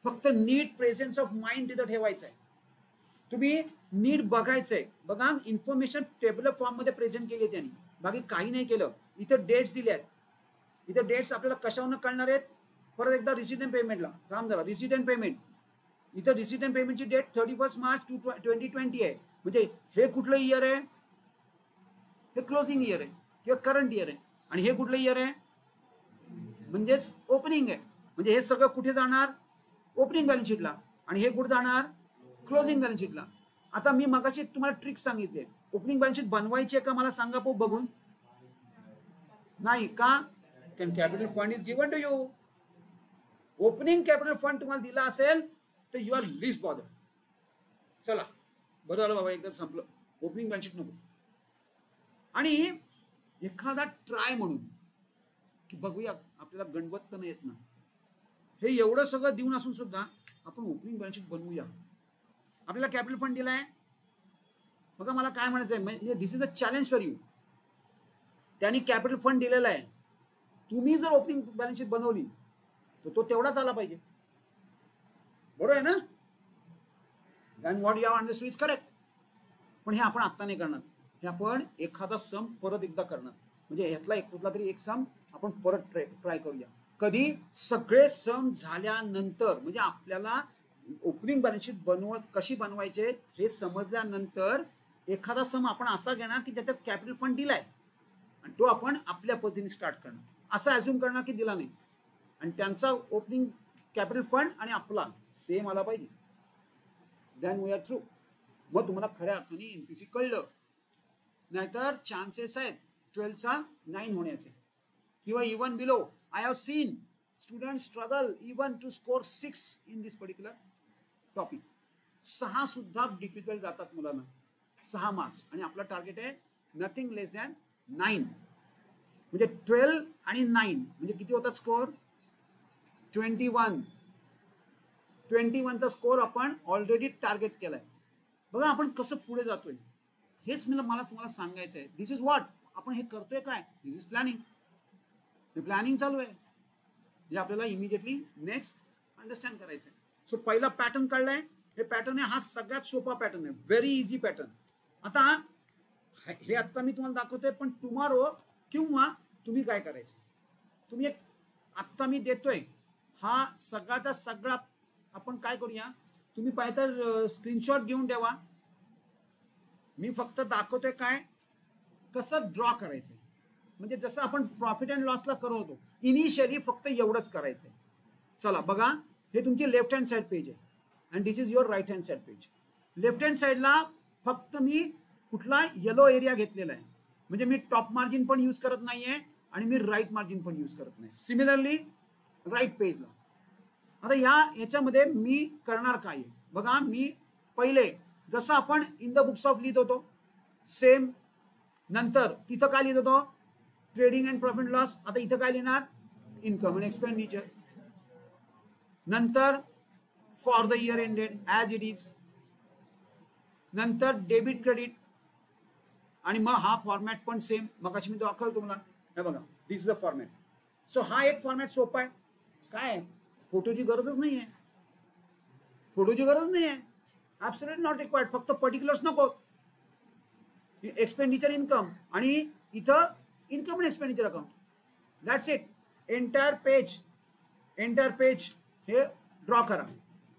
फक्त नीट प्रेझेन्स ऑफ माइंड तिथं ठेवायचं आहे. तुम्ही नीट बघायचंय. बघा, इन्फॉर्मेशन टेबल फॉर्म मध्ये प्रेझेंट केली त्यांनी, बाकी काही नाही केलं. इथं डेट्स दिले आहेत. इथं डेट्स आपल्याला कशावरून कळणार आहेत? परत एकदा रिसीट अँड पेमेंटला थांब जरा. रिसीट अँड पेमेंट, इथं रिसीट अँड पेमेंटची डेट 31 मार्च 2020 आहे. म्हणजे हे कुठलं इयर आहे? हे क्लोजिंग इयर आहे किंवा करंट इयर आहे. आणि हे कुठलं इयर आहे? म्हणजेच ओपनिंग आहे. म्हणजे हे सगळं कुठे जाणार? ओपनिंग बॅलन्स शीटला. आणि हे कुठे जाणार? क्लोजिंग बॅलन्स शीटला. आता मी मगाशी तुम्हाला ट्रिक सांगितले, ओपनिंग बॅलन्स शीट बनवायची आहे का मला सांगा बघून. नाही का? Can capital fund is given to you. ओपनिंग कॅपिटल फंड तुम्हाला दिला असेल तर यू आर लिस्ट बॉदर. चला बरं झालं बाबा, एकदा संपलं. ओपनिंग बॅलन्स शीट नको. आणि एखादा ट्राय म्हणून की बघूया आपल्याला गणवत तर नाही येत ना, हे एवढं सगळं देऊन असून सुद्धा आपण ओपनिंग बॅलन्स शीट बनवूया. आपल्याला कॅपिटल फंड दिलाय. बघा मला काय म्हणायचं आहे, म्हणजे this is a challenge for you. त्यांनी कॅपिटल फंड दिलेला आहे. तुम्ही जर ओपनिंग बॅलन्स शीट बनवली तर तो तेवढाच आला पाहिजे. बरोबर आहे ना? Than what you have understood is correct. पण हे आपण आत्ता नाही करणार. हे आपण एखादा सम परत एकदा करणार. म्हणजे ह्यातला एक कुठला तरी एक सम आपण परत ट्राय करूया. कधी? सगळे सम झाल्यानंतर. म्हणजे आपल्याला ओपनिंग बॅलन्स शीट कशी बनवायचे हे समजल्यानंतर एखादा सम आपण असा घेणार की त्याच्यात कॅपिटल फंड दिलाय आणि तो आपण आपल्या पद्धतीने स्टार्ट करणार. असं अज्युम करणार की दिला नाही आणि त्यांचा ओपनिंग कॅपिटल फंड आणि आपला सेम आला पाहिजे. Then we are through. मग तुम्हाला खऱ्या अर्थाने एनपीसी कळलं. नाहीतर चान्सेस आहेत 12चा 9 होण्याचे किंवा even below. I have seen student struggle even to score 6 in this particular topic. 6 सुद्धा डिफिकल्ट जातात मुलांना. 6 मार्क्स आणि आपला टार्गेट आहे नथिंग लेस दॅन 9. म्हणजे 12 आणि 9 म्हणजे किती होतात स्कोर? 21. 21चा स्कोर आपण ऑलरेडी टार्गेट केलाय. बघा आपण कसं पुढे जातोय. हेच मला तुम्हाला सांगायचं आहे. दिस इज व्हॉट आपण हे करतोय काय? दिस इज प्लॅनिंग. हे प्लॅनिंग चालू आहे जे आपल्याला इमिजिएटली नेक्स्ट अंडरस्टँड करायचं आहे. सो पहिला पॅटर्न कळलाय. हे पॅटर्न आहे, हा सगळ्यात सोपा पॅटर्न आहे, व्हेरी इझी पॅटर्न. आता हे आता मी तुम्हाला दाखवतोय, पण टुमॉरो किंवा तुम्ही काय करायचं, तुम्ही एक आत्ता मी देतोय हा सगळ्याचा सगळा आपण काय करूया, तुम्ही पाहिजे तर स्क्रीनशॉट घेऊन ठेवा. मी फक्त दाखवतोय काय कसं ड्रॉ करायचंय. म्हणजे जसं आपण प्रॉफिट अँड लॉसला करत होतो इनिशियली फक्त एवढंच करायचंय. चला बघा, हे तुमची लेफ्ट हँड साइड पेज आहे and this is your right hand side page. Left hand साइडला फक्त मी कुठला येलो एरिया घेतलेला आहे. म्हणजे मी टॉप मार्जिन पण यूज करत नाहीये आणि मी राईट मार्जिन पण यूज करत नाही. सिमिलरली राईट पेजला. आता याच्यामध्ये मी करणार काय आहे बघा. मी पहिले जसं आपण इन द बुक्स ऑफ लिहित होतो सेम, नंतर तिथं काय लिहित होतो ट्रेडिंग अँड प्रॉफिट लॉस. आता इथं काय लिहिणार इन्कम अँड एक्सपेंडिचर. नंतर for the year ended as it is. नंतर डेबिट क्रेडिट आणि मग हा फॉर्मॅट पण सेम. मग अशी मी दाखवलं तुम्हाला. हे बघा दिस इज अ फॉर्मॅट. सो हा एक फॉर्मॅट सोपा आहे. काय फोटोची गरजच नाही आहे. फोटोची गरज नाही आहे, ऍब्सोल्युटली नॉट रिक्वायर्ड. फक्त पर्टिक्युलर्स नको, एक्सपेंडिचर इन्कम आणि इथं इन्कम आणि expenditure account, that's it. Entire page हे ड्रॉ करा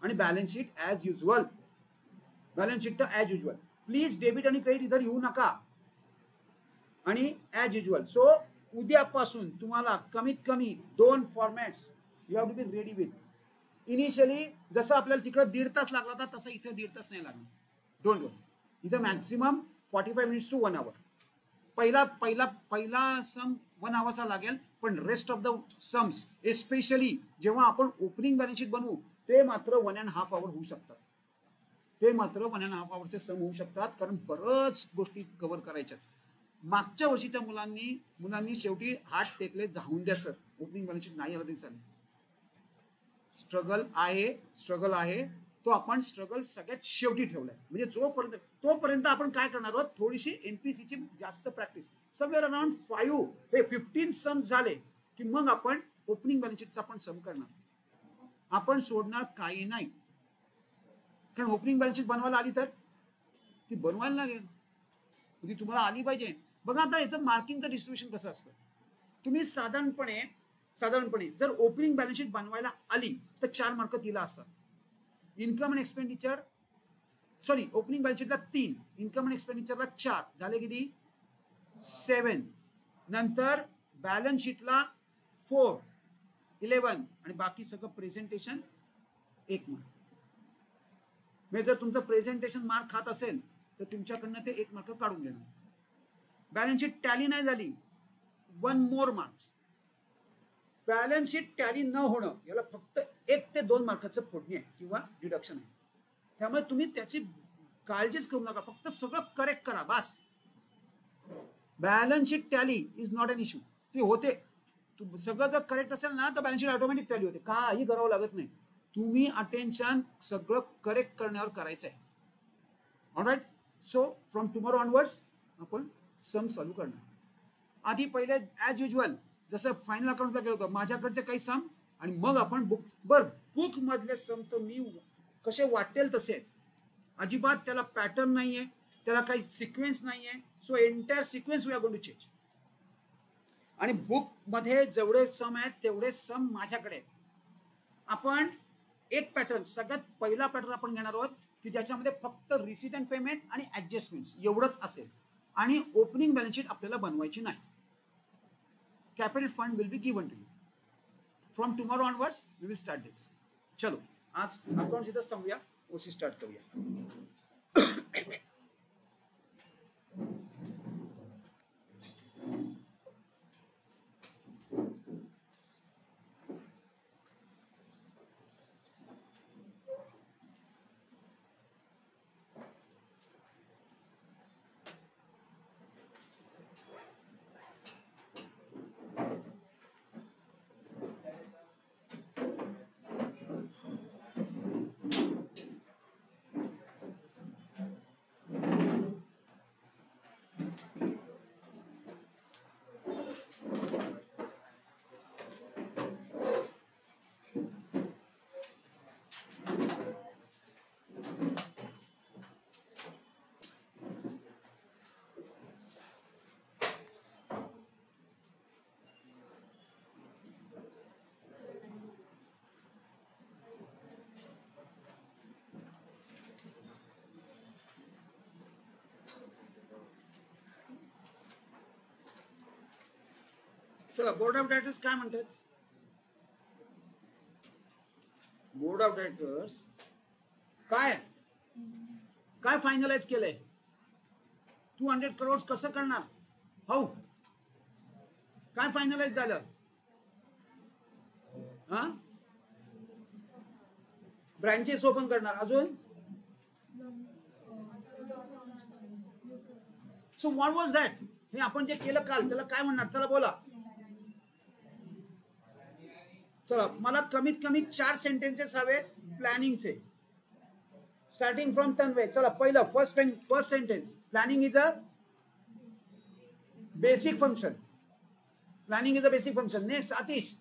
आणि balance sheet as usual. Balance sheet तर ॲज युजल. प्लीज डेबिट आणि क्रेडिट इधर येऊ नका आणि ॲज युजल. सो उद्यापासून तुम्हाला कमीत कमी 2 formats you have to be ready with. Initially जसं आपल्याला तिकडं 1.5 तास लागला होता तसं इथं 1.5 तास नाही लागणार. डोंट वरी. इथं मॅक्सिमम 45 मिनिट्स टू 1 hour. पहिला सम 1 hourचा लागेल, पण rest of the sums especially जेव्हा आपण ओपनिंग बॅलन्स शीट बनवू ते मात्र 1.5 hour होऊ शकतात. ते मात्र 1.5 hourचे सम होऊ शकतात, कारण बरंच गोष्टी कव्हर करायच्यात. मागच्या वर्षीच्या मुलांनी शेवटी हात टेकले, जाऊन द्या सर ओपनिंग बॅलन्स शीट नाही आलं तरी चालेल. स्ट्रगल आहे तो आपण स्ट्रगल सगळ्यात शेवटी ठेवलाय. म्हणजे तोपर्यंत आपण काय करणार आहोत, थोडीशी एनपीसीची जास्त प्रॅक्टिस. समवेअर अराउंड 15 सम्स झाले की मग आपण ओपनिंग बॅलन्स शीटचा आपण सम करणार. आपण सोडणार काही नाही, कारण ओपनिंग बॅलन्स शीट बनवायला आली तर ती बनवायला लागेल, ती तुम्हाला आली पाहिजे. बघा आता याचं मार्किंगचं डिस्ट्रीब्युशन कसं असतं. तुम्ही साधारणपणे जर ओपनिंग बॅलन्स शीट बनवायला आली तर 4 मार्क तिला असतात. Income and expenditure opening balance शीटला 3, इन्कम अँड एक्सपेंडिचरला 4 झाले किती 7. नंतर बॅलन्स शीटला 4, 11 आणि बाकी सगळं प्रेझेंटेशन 1 मार्क. म्हणजे जर तुमचं प्रेझेंटेशन मार्क खात असेल तर तुमच्याकडनं ते 1 मार्क काढून देणार. बॅलन्स शीट टॅली नाही झाली 1 more marks. Balance sheet tally न होणं याला फक्त 1 ते 2 मार्काचं फोडणी आहे किंवा डिडक्शन आहे. त्यामुळे तुम्ही त्याची काळजीच करू नका, फक्त सगळं करेक्ट करा बस. Balance sheet tally is not an issue. ती होते, सगळं जर करेक्ट असेल ना तर बॅलन्स शीट ऑटोमॅटिक टॅली होते, काही करावं लागत नाही. तुम्ही अटेन्शन सगळं करेक्ट करण्यावर करायचं आहे. All right. So from tomorrow onwards आपण सम चालू करणार. आधी पहिले ॲज युजल जसं फायनल अकाउंटला केलं होतं माझ्याकडचे काही सम आणि मग आपण बुक मधले सम तर मी कसे वाटेल तसे. अजिबात त्याला पॅटर्न नाहीये, त्याला काही सिक्वेन्स नाहीये. So entire sequence we are going to change. आणि बुक मध्ये जेवढे सम आहेत तेवढे सम माझ्याकडे आहेत. आपण एक पॅटर्न, सगळ्यात पहिला पॅटर्न आपण घेणार आहोत की ज्याच्यामध्ये फक्त रिसीट अँड पेमेंट आणि ऍडजस्टमेंट्स एवढंच असेल आणि ओपनिंग बॅलन्स शीट आपल्याला बनवायची नाही. Capital fund will be given to you. From tomorrow onwards we will start this. चलो आज अकाउंट इथंच थांबूया, ओसी स्टार्ट करूया. चला बोर्ड ऑफ डायरेक्टर्स काय म्हणतात. बोर्ड ऑफ डायरेक्टर्स काय फायनलाइज केलंय. 200 crores कसं करणार. हो काय फायनलाइज झालं. ब्रँचेस ओपन करणार. अजून सो व्हॉट वॉज दॅट. हे आपण जे केलं काल त्याला काय म्हणणार. चला बोला. चला मला कमीत कमी 4 सेंटेन्सेस हवेत प्लॅनिंगचे. Starting from Tanvay. चला पहिलं first sentence. Planning is a basic function. Planning is a basic function. Next Atish.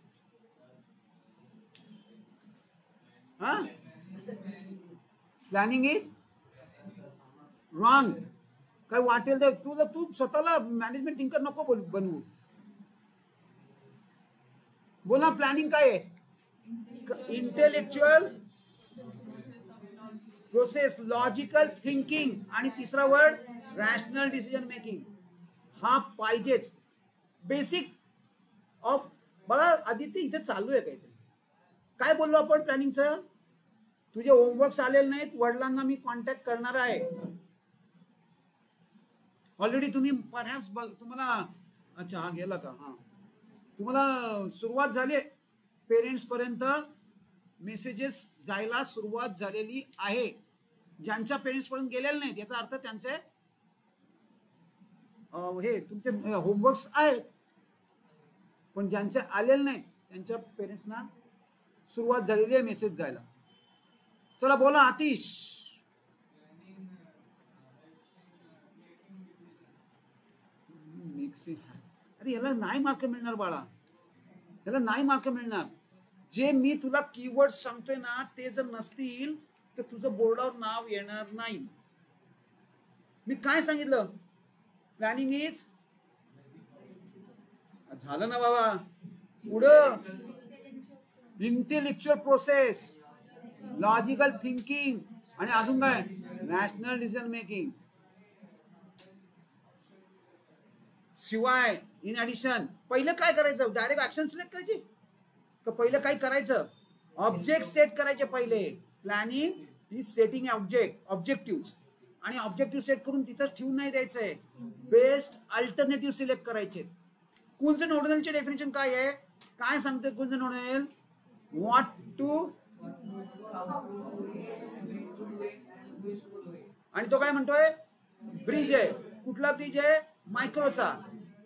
Planning is wrong. काय वाटेल ते तू स्वतःला मॅनेजमेंट थिंकर नको बनवू. बोला प्लॅनिंग काय आहे? इंटेलेक्च्युअल प्रोसेस, लॉजिकल थिंकिंग आणि तिसरा वर्ड रॅशनल डिसिजन मेकिंग. हा पाहिजेच बेसिक ऑफ. बघा आदित्य इथे चालू आहे काहीतरी. काय बोललो आपण प्लॅनिंगचं? तुझे होमवर्क्स आलेले नाहीत, वडिलांना मी कॉन्टॅक्ट करणार आहे. ऑलरेडी तुम्ही परहॅप्स तुम्हाला अच्छा हा गेला का? हा तुम्हाला सुरुवात झाली पेरेंट्स पर्यंत मेसेजेस जायला सुरुवात झालेली आहे. ज्यांच्या पेरेंट्स पर्यंत गेलेले नाहीत याचा अर्थ त्यांचे हे तुमचे होमवर्क्स आहेत, पण ज्यांचे आलेले नाहीत त्यांच्या पेरेंट्सना सुरुवात झालेली आहे मेसेज जायला. चला बोला आतिश. अरे याला नाही मार्क मिळणार बाळा, याला नाही मार्क मिळणार. जे मी तुला कीवर्ड सांगतोय ना ते जर नसतील तर तुझं बोर्डावर नाव येणार नाही. मी काय सांगितलं? प्लॅनिंग इज झालं ना बाबा. पुढं इंटेलेक्च्युअल प्रोसेस, लॉजिकल थिंकिंग आणि अजून काय रॅशनल डिसिजन मेकिंग. शिवाय इन ऍडिशन पहिलं काय करायचं? डायरेक्ट ऍक्शन सिलेक्ट करायची का पहिलं काय करायचं? ऑब्जेक्ट सेट करायचे पहिले. प्लॅनिंग इज सेटिंग ऑब्जेक्टिव्ह आणि ऑब्जेक्टिव्ह सेट करून तिथंच ठेवून नाही द्यायचंय. बेस्ट अल्टरनेटिव्ह सिलेक्ट करायचे. कुंजन ऑर्डिनलचे डेफिनेशन काय आहे? काय सांगते कुंजन ऑर्डिनल? व्हॉट टू आणि तो काय म्हणतोय? ब्रिज आहे. कुठला ब्रिज आहे? मायक्रोचा.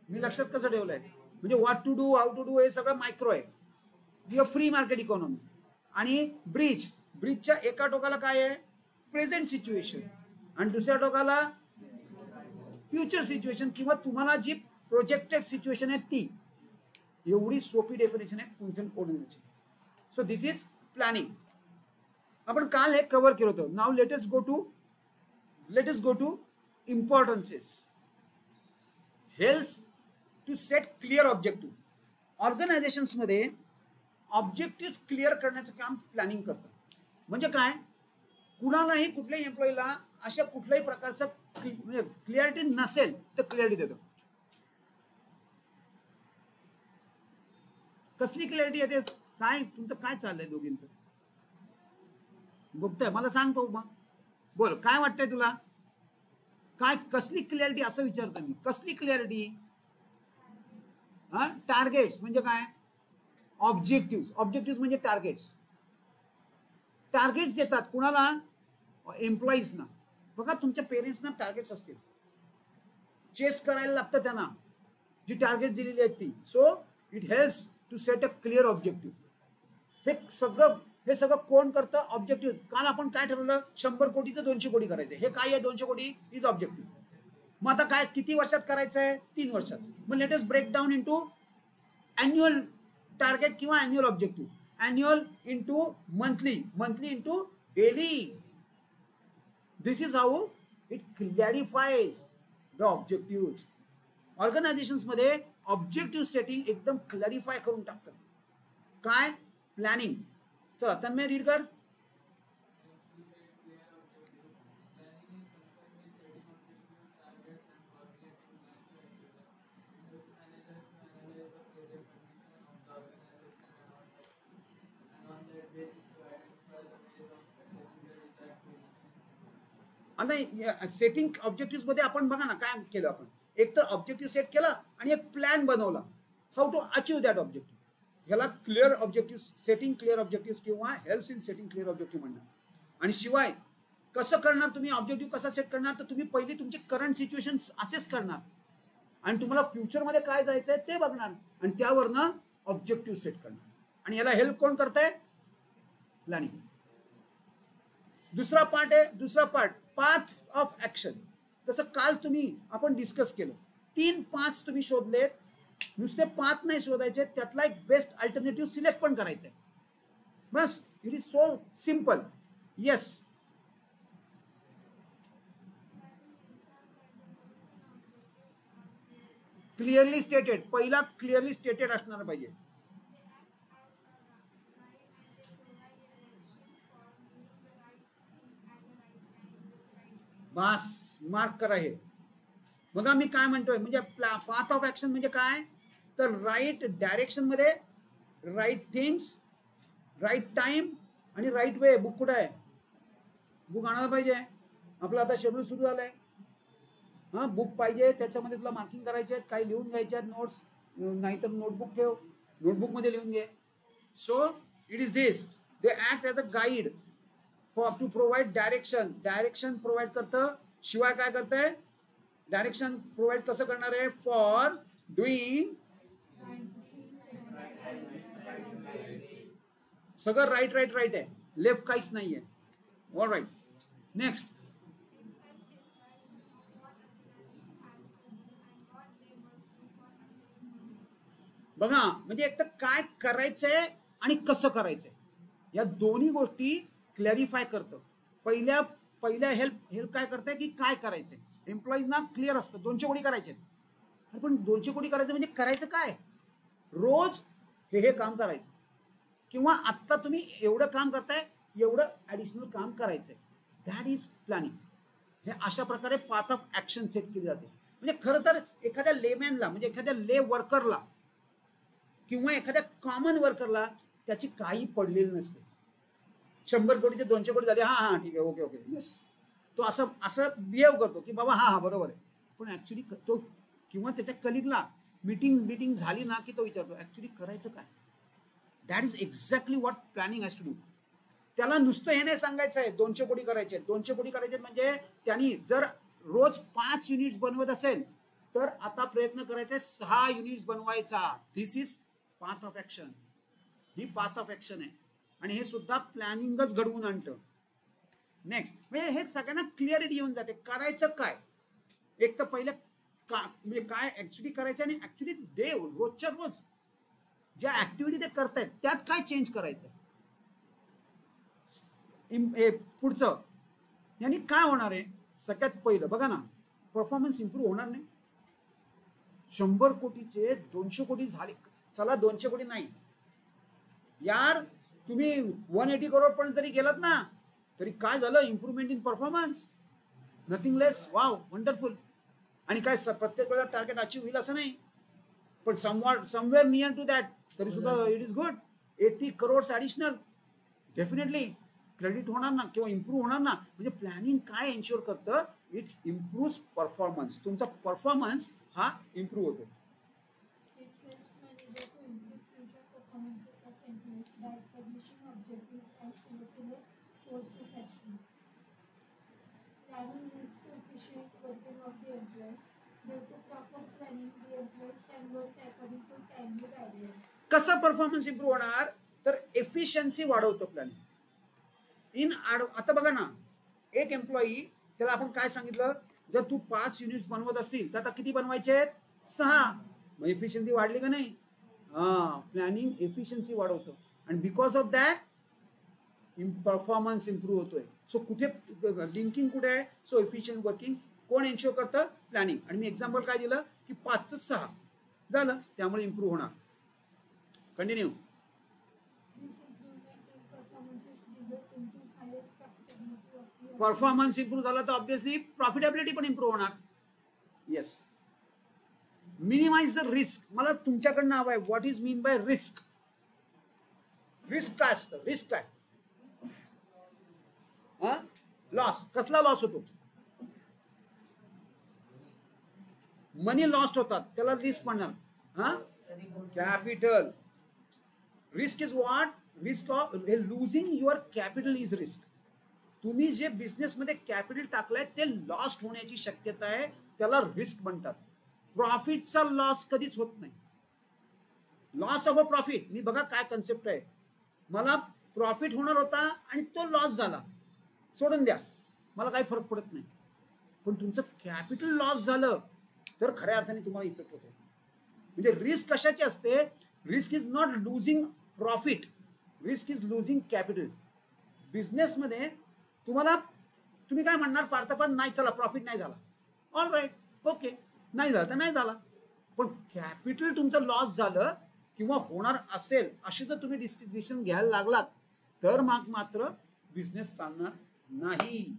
मी लक्षात कसं ठेवलंय म्हणजे what to do, how to do हे सगळं मायक्रो आहे. Free market economy. आणि ब्रिजच्या एका टोकाला काय आहे? प्रेझेंट सिच्युएशन आणि दुसऱ्या टोकाला फ्युचर सिच्युएशन किंवा तुम्हाला जी प्रोजेक्टेड सिच्युएशन आहे ती. एवढी सोपी डेफिनेशन आहे कुंजन ऑर्डिनलची. So this is planning. आपण काल हे कव्हर केलं होतं. नाव let us go to importances. Helps to set clear objective. ऑर्गनायझेशन्स मध्ये ऑब्जेक्टिव्ह क्लिअर करण्याचं काम प्लॅनिंग करतं. म्हणजे काय? कुणालाही कुठल्याही एम्प्लॉईला अशा कुठल्याही प्रकारचं क्लिअरिटी नसेल तर क्लिअरिटी देतं. कसली क्लिअरिटी येते? काय तुमचं काय चाललंय दोघींचं? बघताय मला सांगतो मग बोल काय वाटतंय तुला? काय कसली क्लिअरिटी असं विचारतो मी. कसली क्लिअरिटी? टार्गेट्स म्हणजे काय? ऑब्जेक्टिव्ह म्हणजे टार्गेट्स. टार्गेट्स येतात कुणाला? एम्प्लॉईजना. बघा तुमच्या पेरेंट्सना टार्गेट्स असतील, चेस करायला लागतं त्यांना जी टार्गेट दिलेली आहेत ती. So it helps to set a clear objective. हे सगळं कोण करतं? ऑब्जेक्टिव्ह. काल आपण काय ठरवलं? 100 कोटीचं 200 कोटी करायचं. हे काय आहे? 200 कोटी इज ऑब्जेक्टिव्ह. मग आता काय किती वर्षात करायचं आहे? 3 वर्षात. मग let us break down into annual target किंवा annual objective. Annual into monthly, monthly into daily. This is how it clarifies the objective. ऑर्गनायझेशन्स मध्ये ऑब्जेक्टिव्ह सेटिंग एकदम क्लॅरिफाय करून टाकतात. काय? प्लॅनिंग. चला तन्मय रीड कर. आता सेटिंग ऑब्जेक्टिव्ह मध्ये आपण बघा ना काय केलं आपण. एक तर ऑब्जेक्टिव्ह सेट केला आणि एक प्लॅन बनवला how to achieve that objective. ह्याला clear objective setting clear objective किंवा helps in setting clear objective म्हणणार. आणि शिवाय कसं करणार तुम्ही ऑब्जेक्टिव्ह कसा सेट करणार? तर तुम्ही पहिली तुमची करंट सिच्युएशन असेस करणार आणि तुम्हाला फ्युचरमध्ये काय जायचंय ते बघणार आणि त्यावरनं ऑब्जेक्टिव्ह सेट करणार. आणि याला हेल्प कोण करतंय? प्लॅनिंग. दुसरा पार्ट पाथ ऑफ ऍक्शन. तसं काल आपण डिस्कस केलं. 3 पाथ तुम्ही शोधलेत. नुसते पाथ नाही शोधायचे, त्यातला एक बेस्ट अल्टरनेटिव्ह सिलेक्ट पण करायचंय. बस it is so simple. Yes clearly stated, पहिला क्लिअरली स्टेटेड असणार पाहिजे. बस मार्क करा हे. बघा मी काय म्हणतोय, म्हणजे पाथ ऑफ ऍक्शन म्हणजे काय, तर राईट डायरेक्शन मध्ये राईट थिंग्स, राईट टाइम आणि राईट वे. बुक कुठं आहे, बुक आणायला पाहिजे. आपलं आता शेड्यूल सुरू झालंय. हा बुक पाहिजे, त्याच्यामध्ये तुला मार्किंग करायचे आहेत, काही लिहून घ्यायचे आहेत नोट्स, नाहीतर नोटबुक ठेव, नोटबुक मध्ये लिहून घे. So it is this, they act as a guide for to provide direction. Direction provide करतं, शिवाय काय करतंय, डायरेक्शन प्रोव्हाइड कसं करणार आहे, फॉर डुईंग सगळं राईट राईट राईट आहे, लेफ्ट काहीच नाहीये. All right, next. बघा म्हणजे एक तर काय करायचंय आणि कसं करायचंय या दोन्ही गोष्टी क्लॅरिफाय करतं. पहिल्या हेल्प काय करते की काय करायचंय. एम्प्लॉईजना क्लिअर असतं 200 कोटी करायचे, पण 200 कोटी करायचं म्हणजे करायचं काय, रोज हे काम करायचं, किंवा आत्ता तुम्ही एवढं काम करताय, एवढं ॲडिशनल काम करायचंय. That is planning. हे अशा प्रकारे पाथ ऑफ ॲक्शन सेट केली जाते. म्हणजे खरं तर एखाद्या लेमॅनला, म्हणजे एखाद्या ले वर्करला किंवा एखाद्या कॉमन वर्करला त्याची काही पडलेली नसते. 100 कोटीचे 200 कोटी झाले, हा ठीक आहे, ओके ओके येस, तो असं बिहेव करतो की बाबा हा बरोबर आहे. पण ऍक्च्युली तो किंवा त्याच्या कलिगला मीटिंग झाली ना की तो विचारतो ऍक्च्युली करायचं काय. That is exactly what planning has to do. त्याला नुसतं हे नाही सांगायचं आहे 200 कोटी करायचे, 200 कोटी करायचे, म्हणजे त्यांनी जर रोज 5 युनिट्स बनवत असेल तर आता प्रयत्न करायचे 6 युनिट्स बनवायचा. This is path of action. ही पाथ ऑफ ऍक्शन आहे आणि हे सुद्धा प्लॅनिंगच घडवून आणतं. नेक्स्ट म्हणजे हे सगळ्यांना क्लिअरिटी येऊन जाते करायचं काय. एक तर पहिलं म्हणजे काय ऍक्च्युली करायचं आणि ऍक्च्युली रोजच्या रोज ज्या ऍक्टिव्हिटी ते करतायत त्यात काय चेंज करायचं. पुढचं यांनी काय होणार आहे, सगळ्यात पहिलं बघा ना, परफॉर्मन्स इम्प्रूव्ह होणार नाही. 100 कोटीचे 200 कोटी झाले, चला 200 कोटी नाही यार, तुम्ही 180 करोड पण जरी गेलात ना तरी काय झालं, improvement in performance, nothing less. Wow, wonderful. आणि काय प्रत्येक वेळेला टार्गेट अचीव्ह होईल असं नाही, पण समवेअर नियर टू दॅट तरी सुद्धा it is good. 80 crores additional definitely credit होणार ना किंवा इम्प्रूव्ह होणार ना. म्हणजे प्लॅनिंग काय एन्श्योर करतं, इट इम्प्रूव्ह परफॉर्मन्स. तुमचा परफॉर्मन्स हा इम्प्रूव्ह होतो. Planning leads to efficient working of the employees. Due to proper planning, the employees can work according to timely guidelines. कसा परफॉर्मन्स इम्प्रूव्ह होणार, तर एफिशियन्सी वाढवतो प्लॅनिंग. आता बघा ना, एक एम्प्लॉई, त्याला आपण काय सांगितलं, जर तू 5 युनिट्स बनवत असतील तर आता किती बनवायचे आहेत, 6. मग एफिशियन्सी वाढली का नाही. प्लॅनिंग एफिशियन्सी वाढवतो आणि because of that performance improve होतोय. सो कुठे लिंकिंग कुठे आहे, सो एफिशियंट वर्किंग कोण एन्श्योर करतं, प्लॅनिंग. आणि मी एक्झाम्पल काय दिलं की 5चं 6 झालं, त्यामुळे इम्प्रूव्ह होणार. कंटिन्यू. परफॉर्मन्स इम्प्रूव्ह झाला तर ऑब्विसली प्रॉफिटेबिलिटी पण इम्प्रूव्ह होणार. येस. Minimise the risk. मला तुमच्याकडनं हवं आहे, what is mean by risk. Risk काय असतं, रिस्क काय, लॉस. कसला लॉस होतो, मनी लॉस्ट होतात, त्याला रिस्क म्हणणार. Capital. Risk is what, risk of losing your capital is risk. तुम्ही जे बिझनेस मध्ये कॅपिटल टाकलंय ते लॉस्ट होण्याची शक्यता आहे, त्याला रिस्क म्हणतात. प्रॉफिटचा लॉस कधीच होत नाही. लॉस ऑफ अ प्रॉफिट, मी बघा काय कन्सेप्ट आहे, मला प्रॉफिट होणार होता आणि तो लॉस झाला, सोडून द्या, मला काही फरक पडत नाही. पण तुमचं कॅपिटल लॉस झालं तर खऱ्या अर्थाने तुम्हाला इफेक्ट होतो. म्हणजे रिस्क कशाची असते, risk is not losing profit, risk is losing capital. बिझनेसमध्ये तुम्ही काय म्हणणार, पार्थापन नाही, चला प्रॉफिट नाही झाला, ऑल राईट, ओके, नाही झाला तर नाही झाला, पण कॅपिटल तुमचं लॉस झालं किंवा होणार असेल अशी जर तुम्ही डिसिजन घ्यायला लागलात तर मग मात्र बिझनेस चालणार नाही.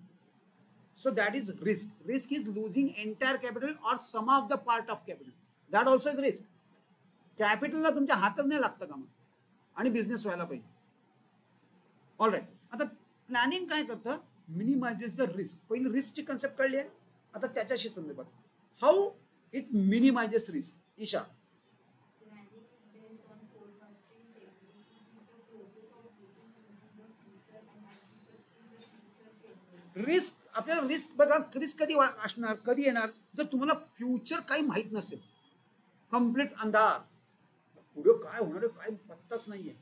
So that is risk. Risk is losing entire capital or some of the part of capital. That also is risk. कॅपिटलला तुमच्या हातात नाही लागतं का मग, आणि बिझनेस व्हायला पाहिजे. ऑलराईट, आता प्लॅनिंग काय करतं, मिनिमायझेस द रिस्क. पहिली रिस्कची कन्सेप्ट कळली आहे, आता त्याच्याशी संदर्भात how it minimizes risk. Isha, risk, आपल्याला रिस्क बघा, रिस्क कधी असणार, कधी येणार, जर तुम्हाला फ्युचर काही माहित नसेल, कम्प्लीट अंधार, पुढे काय होणार आहे काय पत्ताच नाहीये,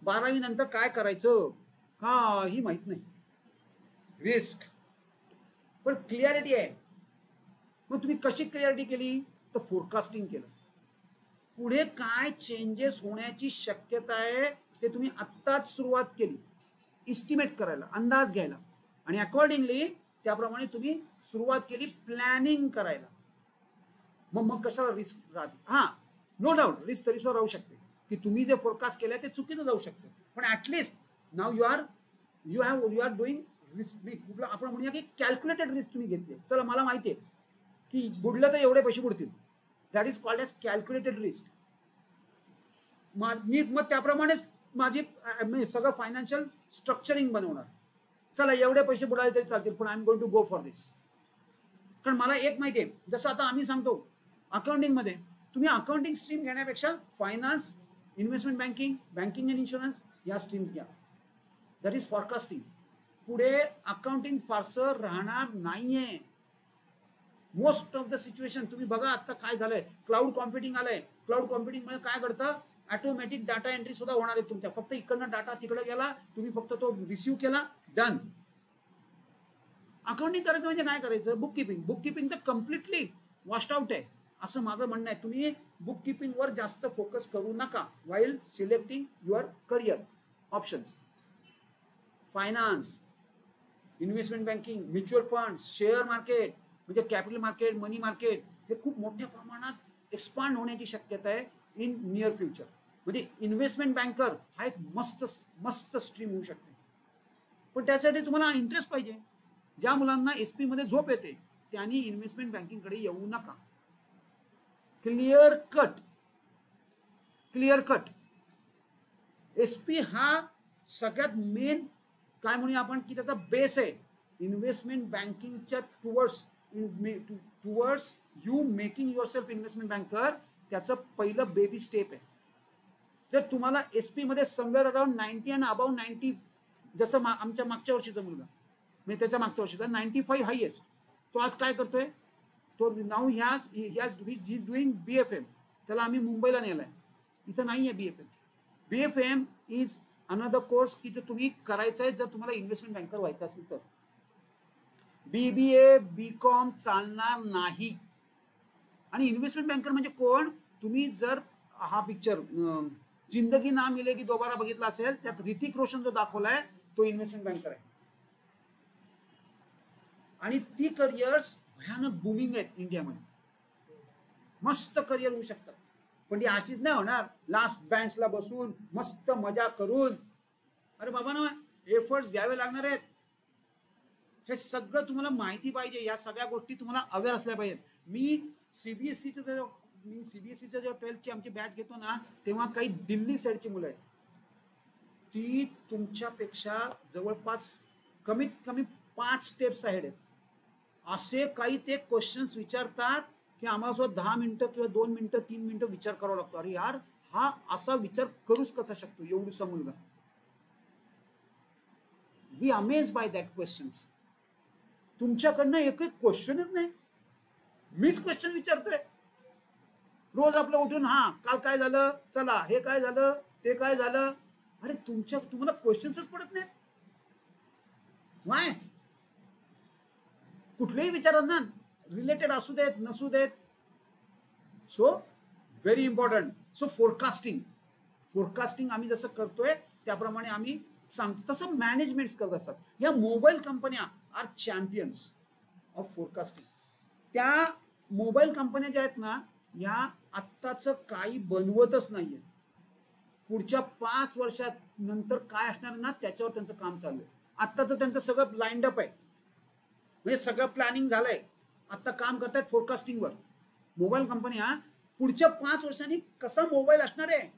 12वी नंतर काय करायचं काही माहित नाही, रिस्क. पण क्लिअरिटी आहे. मग तुम्ही कशी क्लिअरिटी केली, तर फोरकास्टिंग केलं. पुढे काय चेंजेस होण्याची शक्यता आहे ते तुम्ही आत्ताच सुरुवात केली इस्टिमेट करायला, अंदाज घ्यायला, आणि अकॉर्डिंगली त्याप्रमाणे तुम्ही सुरुवात केली प्लॅनिंग करायला. मग कशाला रिस्क राहते. हा, नो डाऊट रिस्क तरी सुद्धा राहू शकते की तुम्ही जे फोरकास्ट केलंय ते चुकीचं जाऊ शकतं, पण at least now you are doing risk. कुठला आपण म्हणूया की कॅल्क्युलेटेड रिस्क तुम्ही घेतली. चला मला माहिती आहे की बुडलं तर एवढे पैसे बुडतील, that is called as calculated risk. मग त्याप्रमाणेच माझी सगळं फायनान्शियल स्ट्रक्चरिंग बनवणार. चला एवढे पैसे बुडाले तरी चालतील, पण I am going to go for this. कारण मला एक माहिती आहे, जसं आता आम्ही सांगतो अकाउंटिंगमध्ये तुम्ही अकाउंटिंग स्ट्रीम घेण्यापेक्षा finance, investment banking, banking and insurance या स्ट्रीम्स घ्या. That is forecasting. पुढे अकाउंटिंग फारसं राहणार नाहीये. मोस्ट ऑफ द सिच्युएशन तुम्ही बघा आता काय झालंय, क्लाउड कॉम्प्युटिंग आलंय. क्लाउड कॉम्प्युटिंगमुळे काय घडतं, ऑटोमॅटिक डाटा एंट्री सुद्धा होणार आहे तुमच्या. फक्त इकडनं डाटा तिकडे गेला, तुम्ही फक्त तो रिसिव्ह केला, डन. अकाउंटिंग करायचं म्हणजे काय करायचं, बुककीपिंग तर कम्प्लिटली वॉश्ड आउट आहे असं माझं म्हणणं आहे. तुम्ही बुककीपिंगवर जास्त फोकस करू नका while selecting your career options. Finance, investment banking, mutual funds, share market म्हणजे कॅपिटल मार्केट, मनी मार्केट हे खूप मोठ्या प्रमाणात एक्सपांड होण्याची शक्यता आहे इन नियर फ्युचर. म्हणजे इन्व्हेस्टमेंट बँकर हा एक मस्त स्ट्रीम होऊ शकते, पण त्यासाठी तुम्हाला इंटरेस्ट पाहिजे. ज्या मुलांना SP मध्ये झोप येते त्यांनी इन्व्हेस्टमेंट बँकिंगकडे येऊ नका. क्लिअर कट SP हा सगळ्यात मेन काय म्हणूया आपण की त्याचा बेस आहे इन्व्हेस्टमेंट बँकिंगच्या towards you making your self investment banker. त्याचं पहिलं बेबी स्टेप आहे. जर तुम्हाला SP मध्ये समवेअर अराउंड 90 अँड अबाउट 90, जसं आमच्या मागच्या वर्षीचा मुलगा म्हणजे त्याच्या मागच्या वर्षीचा 95 हायएस्ट, तो आज काय करतोय, तो नाव ही इज डुईंग BFM. त्याला आम्ही मुंबईला नेलाय, इथं नाही आहे BFM. BFM is another course की तुम्ही करायचं आहे जर तुम्हाला इन्व्हेस्टमेंट बँकर व्हायचं असेल तर. BBA BCom चालणार नाही. आणि इन्व्हेस्टमेंट बँकर म्हणजे कोण, तुम्ही जर हा पिक्चर जिंदगी ना मिलेगी दोबारा बघितला असेल, त्यात ऋतिक रोशन जो दाखवलाय तो इन्व्हेस्टमेंट बँकर आहे. आणि ती करिअर्स भयानक बुमिंग आहेत इंडियामध्ये, मस्त करिअर होऊ शकतात. पण ती अशीच नाही होणार लास्ट बेंचला बसून मस्त मजा करून. अरे बाबा ना, एफर्ट्स घ्यावे लागणार आहेत. हे सगळं तुम्हाला माहिती पाहिजे, या सगळ्या गोष्टी तुम्हाला अवेअर असल्या पाहिजेत. मी CBSEच्या जेव्हा 12th ची आमची बॅच घेतो ना, तेव्हा काही दिल्ली साईडची मुलं आहेत, ती तुमच्यापेक्षा जवळपास कमीत कमी 5 स्टेप्स अहेड आहेत. असे काही ते क्वेश्चन्स विचारतात की आम्हाला सुद्धा 10 मिनिटं किंवा 2 मिनिटं 3 मिनिटं विचार करावा लागतो. अरे यार, हा असा विचार करूच कसा शकतो एवढूसा मुलगा. वी अमेज बाय दॅट क्वेश्चन्स. तुमच्याकडनं एक क्वेश्चनच नाही, मीच क्वेश्चन विचारतोय रोज. आपलं उठून हा काल काय झालं, चला हे काय झालं, ते काय झालं. अरे तुम्हाला क्वेश्चन्सच पडत नाही. वाय? कुठलेही विचारात ना, रिलेटेड असू देत नसू देत. So very important. So forecasting आम्ही जसं करतोय त्याप्रमाणे आम्ही सांगतो, तसं मॅनेजमेंट्स करत असतात. या मोबाईल कंपन्या आर चॅम्पियन्स ऑफ फोरकास्टिंग. त्या मोबाईल कंपन्या ज्या आहेत ना, या आत्ताचं काही बनवतच नाहीये. पुढच्या 5 वर्षात नंतर काय असणार ना त्याच्यावर त्यांचं काम चालू आहे. आत्ताचं त्यांचं सगळं लाईंड अप आहे, म्हणजे सगळं प्लॅनिंग झालंय. आता काम करतायत फोरकास्टिंगवर. मोबाईल कंपन्या पुढच्या 5 वर्षांनी कसा मोबाईल असणार आहे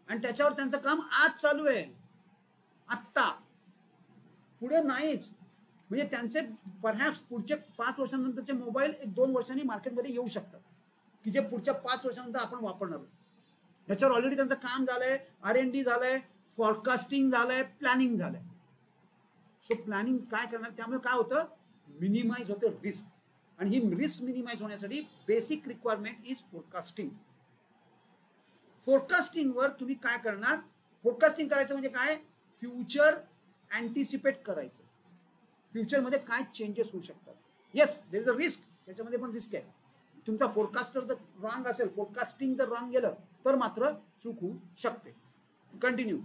आणि त्याच्यावर त्यांचं काम आज चालू आहे. आत्ता पुढे नाहीच. म्हणजे त्यांचे परहॅप्स पुढचे 5 वर्षांनंतरचे मोबाईल 1-2 वर्षांनी मार्केटमध्ये येऊ शकतात की जे पुढच्या 5 वर्षांनंतर आपण वापरणार आहोत. याच्यावर ऑलरेडी त्यांचं काम झालंय, R&D झालंय, फॉरकास्टिंग झालंय, प्लॅनिंग झालंय. सो प्लॅनिंग काय करणार, त्यामुळे काय होतं, मिनिमाइज होते रिस्क. आणि ही रिस्क मिनिमाइज होण्यासाठी बेसिक रिक्वायरमेंट इज फोरकास्टिंग. फोरकास्टिंगवर तुम्ही काय करणार, फोरकास्टिंग करायचं म्हणजे काय, फ्युचर अँटिसिपेट करायचं. फ्युचरमध्ये काय चेंजेस होऊ शकतात. Yes, there is a risk, त्याच्यामध्ये पण रिस्क आहे. तुमचा फोरकास्टर जर रॉंग असेल, फोरकास्टिंग जर रॉंग गेलं तर मात्र चूक होऊ शकते. कंटिन्यू.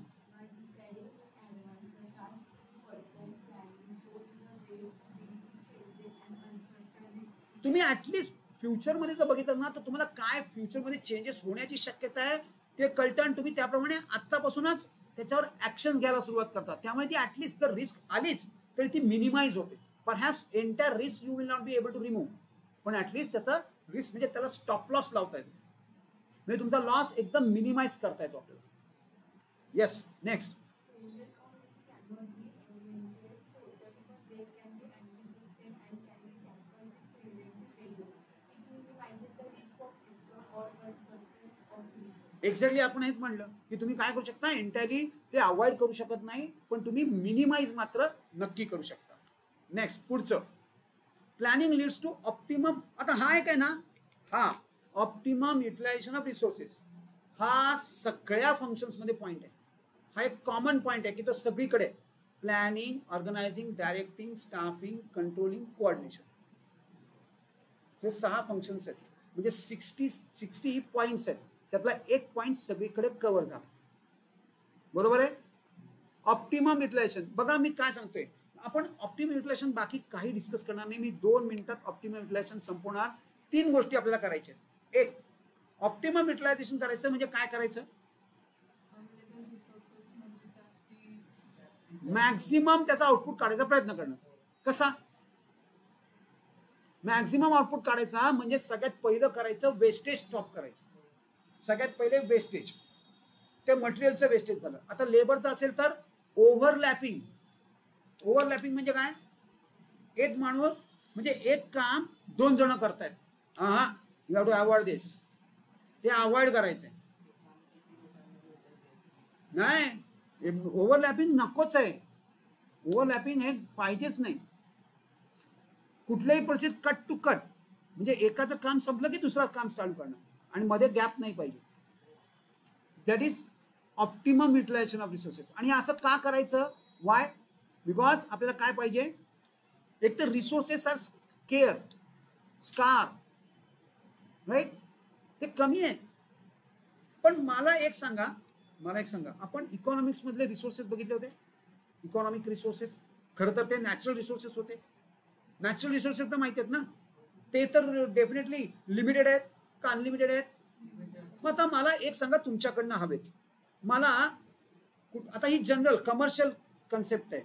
तुम्ही ऍटलिस्ट फ्युचरमध्ये जर बघितलं ना तर तुम्हाला काय फ्युचरमध्ये चेंजेस होण्याची शक्यता आहे ते कळतं आणि तुम्ही त्याप्रमाणे आत्तापासूनच त्याच्यावर ऍक्शन घ्यायला सुरुवात करता. त्यामुळे ती ऍटलिस्ट जर रिस्क आलीच तरी ती मिनिमाइज होते. Perhaps entire risk you will not be able to remove, पण ऍटलिस्ट त्याचा रिस्क म्हणजे त्याला स्टॉप लॉस लावता येतो, म्हणजे तुमचा लॉस एकदम मिनिमाइज करता येतो आपल्याला. Yes, next. एक्झॅक्टली आपण हेच म्हणलं की तुम्ही काय करू शकता, एंटायरली ते अवॉइड करू शकत नाही, पण तुम्ही मिनिमाइज मात्र नक्की करू शकता. नेक्स्ट, पुढचं, प्लॅनिंग लीड्स टू ऑप्टिमम. आता हा एक आहे ना, हा ऑप्टिमम युटिलायझेशन ऑफ रिसोर्सेस, हा सगळ्या फंक्शन्स मध्ये पॉइंट आहे. हा एक कॉमन पॉइंट आहे की तो सगळीकडे, planning, organising, directing, staffing, controlling, coordination, हे 6 फंक्शन्स आहेत. म्हणजे 60 पॉइंट्स आहेत, त्यातला एक पॉइंट सगळीकडे कव्हर झाला. बरोबर आहे. ऑप्टिमम युटिलायझेशन, बघा मी काय सांगतोय, आपण ऑप्टिमम युटिलायझेशन बाकी काही डिस्कस करणार नाही. मी 2 मिनिटात ऑप्टिमम युटिलायझेशन संपवणार. 3 गोष्टी आपल्याला करायच्या आहेत. एक, ऑप्टिमम युटिलायझेशन करायचं म्हणजे काय करायचं, मॅक्सिमम त्याचा आउटपुट काढायचा प्रयत्न करणं. कसा मॅक्सिमम आउटपुट काढायचा, म्हणजे सगळ्यात पहिलं करायचं वेस्टेज स्टॉप करायचं. सगळ्यात पहिले वेस्टेज, ते मटेरियलचं वेस्टेज झालं. आता लेबरचं असेल तर ओव्हरलॅपिंग. ओव्हरलॅपिंग म्हणजे काय, एक माणूस म्हणजे एक काम 2 जण करतायत, हा यू हॅव टू अवॉइड दिस, ते अवॉइड करायचंय. नाही, ओव्हरलॅपिंग नकोच आहे. ओव्हरलॅपिंग हे पाहिजेच नाही. कुठल्याही परिस्थितीत कट टू कट, म्हणजे एकाचं काम संपलं की दुसरं काम चालू करणं आणि मध्ये गॅप नाही पाहिजे. That is optimum utilisation of resources. आणि असं का करायचं, वाय, बिकॉज आपल्याला काय पाहिजे, एक तर रिसोर्सेस आर स्कार, राईट, ते कमी आहेत. पण मला एक सांगा, आपण इकॉनॉमिक्स मधले रिसोर्सेस बघितले होते. इकॉनॉमिक रिसोर्सेस खरं तर ते नॅचरल रिसोर्सेस होते. नॅचरल रिसोर्सेस तर माहिती आहेत ना, ते तर डेफिनेटली लिमिटेड आहेत का अनलिमिटेड आहेत. मग आता मला एक सांगा, तुमच्याकडनं हवेत मला, आता ही जनरल कमर्शियल कन्सेप्ट आहे,